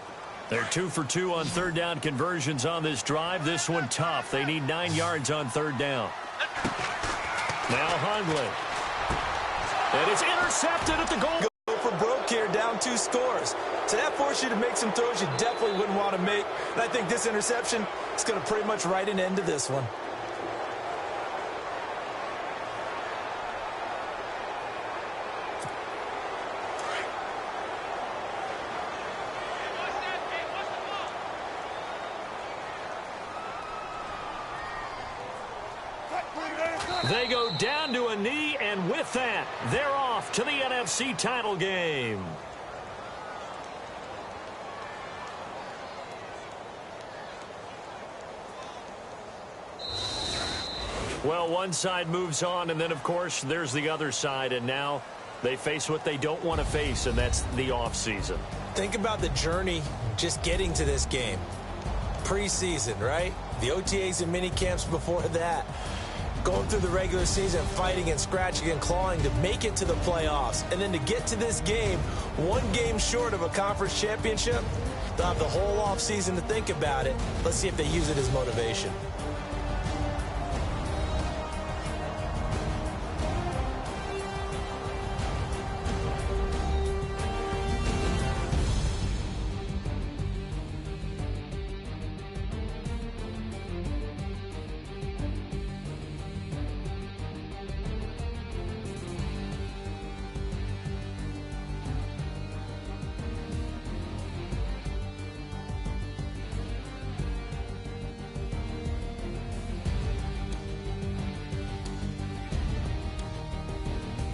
They're 2 for 2 on third down conversions on this drive. This one tough. They need 9 yards on third down. Now Hundley. And it's intercepted at the goal. Go for broke here, down 2 scores. So that forced you to make some throws you definitely wouldn't want to make. And I think this interception is going to pretty much write an end to this one. They go down to a knee, and with that, they're off to the NFC title game. Well, one side moves on, and then, of course, there's the other side, and now they face what they don't want to face, and that's the offseason. Think about the journey just getting to this game. Preseason, right? The OTAs and mini camps before that. Going through the regular season, fighting and scratching and clawing to make it to the playoffs. And then to get to this game, 1 game short of a conference championship, they'll have the whole offseason to think about it. Let's see if they use it as motivation.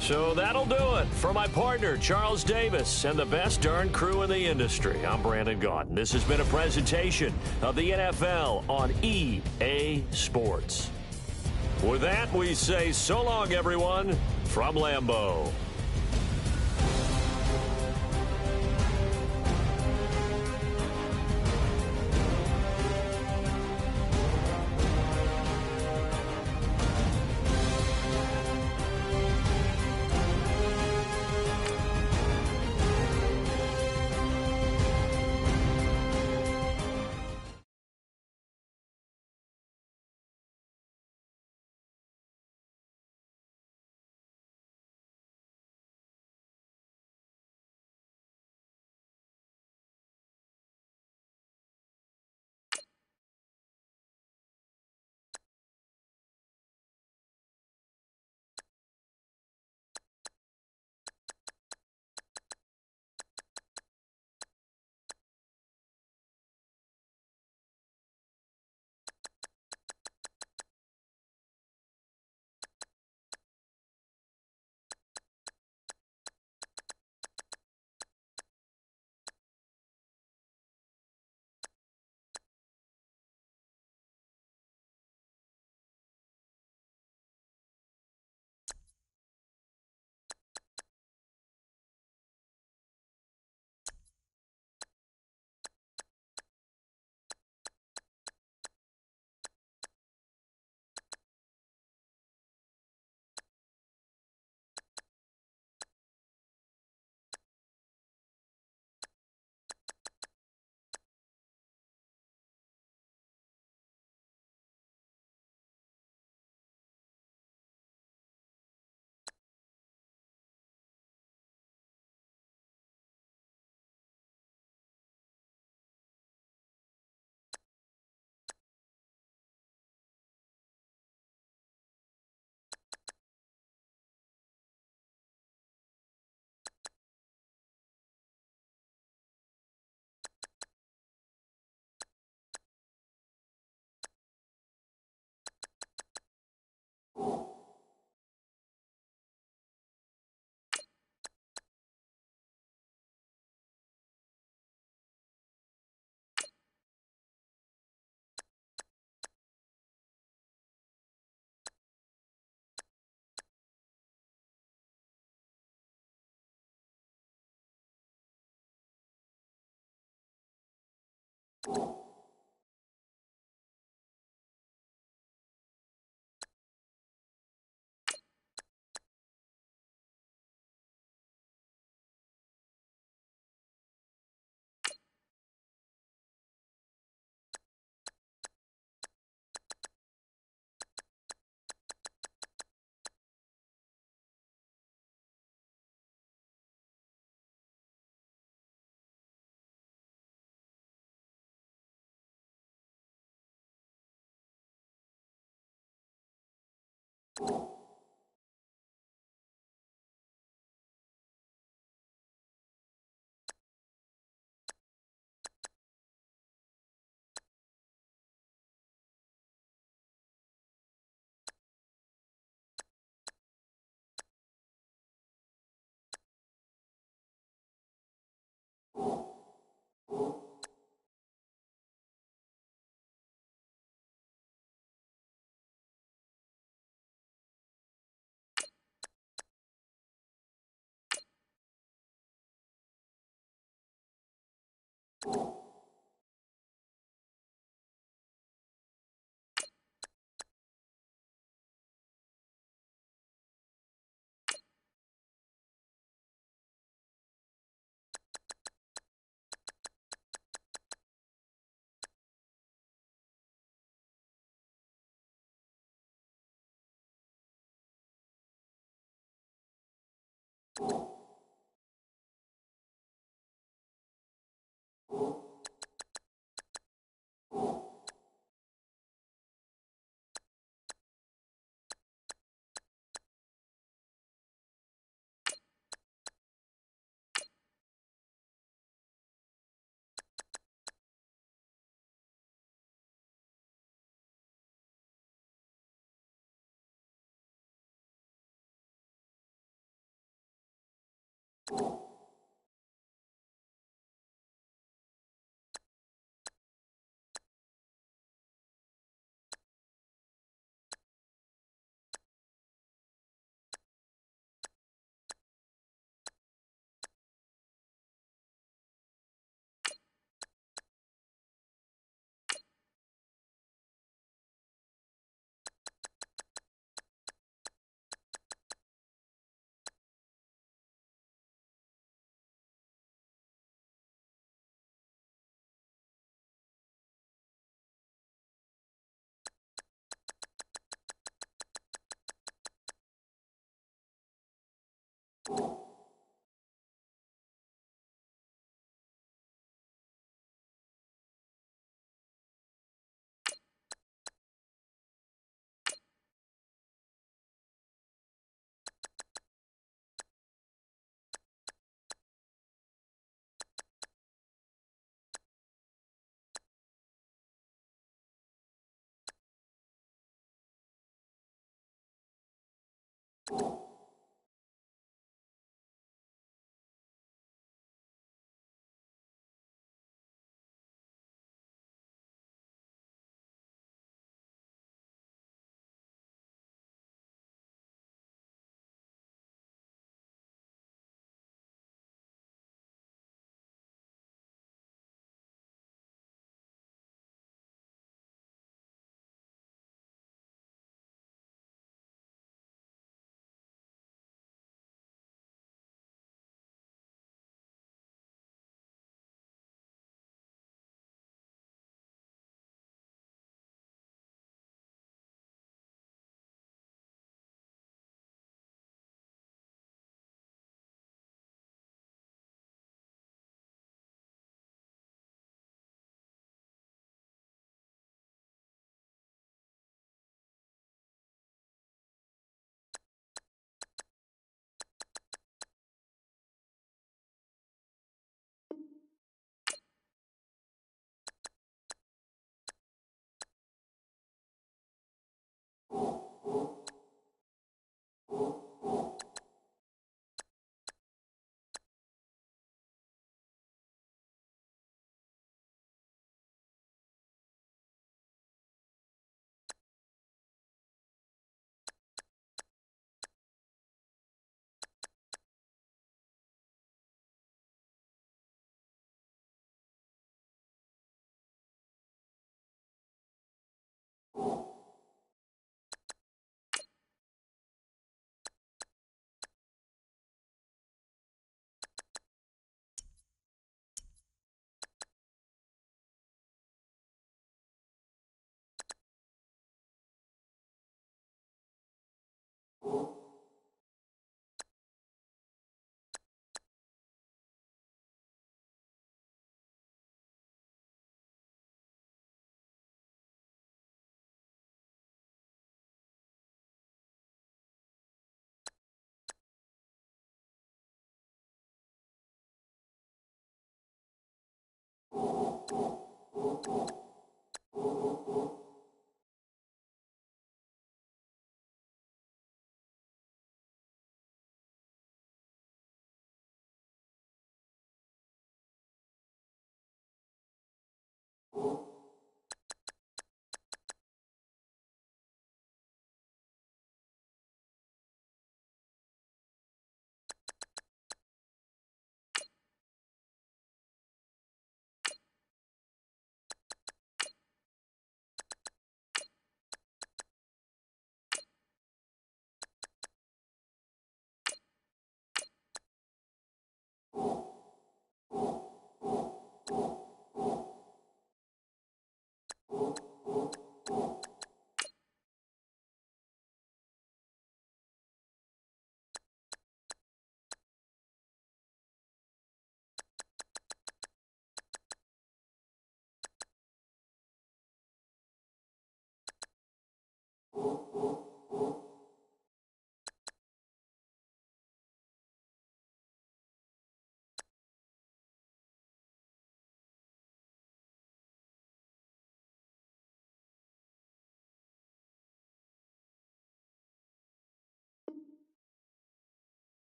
So that'll do it for my partner, Charles Davis, and the best darn crew in the industry. I'm Brandon Gaudin. This has been a presentation of the NFL on EA Sports. With that, we say so long, everyone, from Lambeau.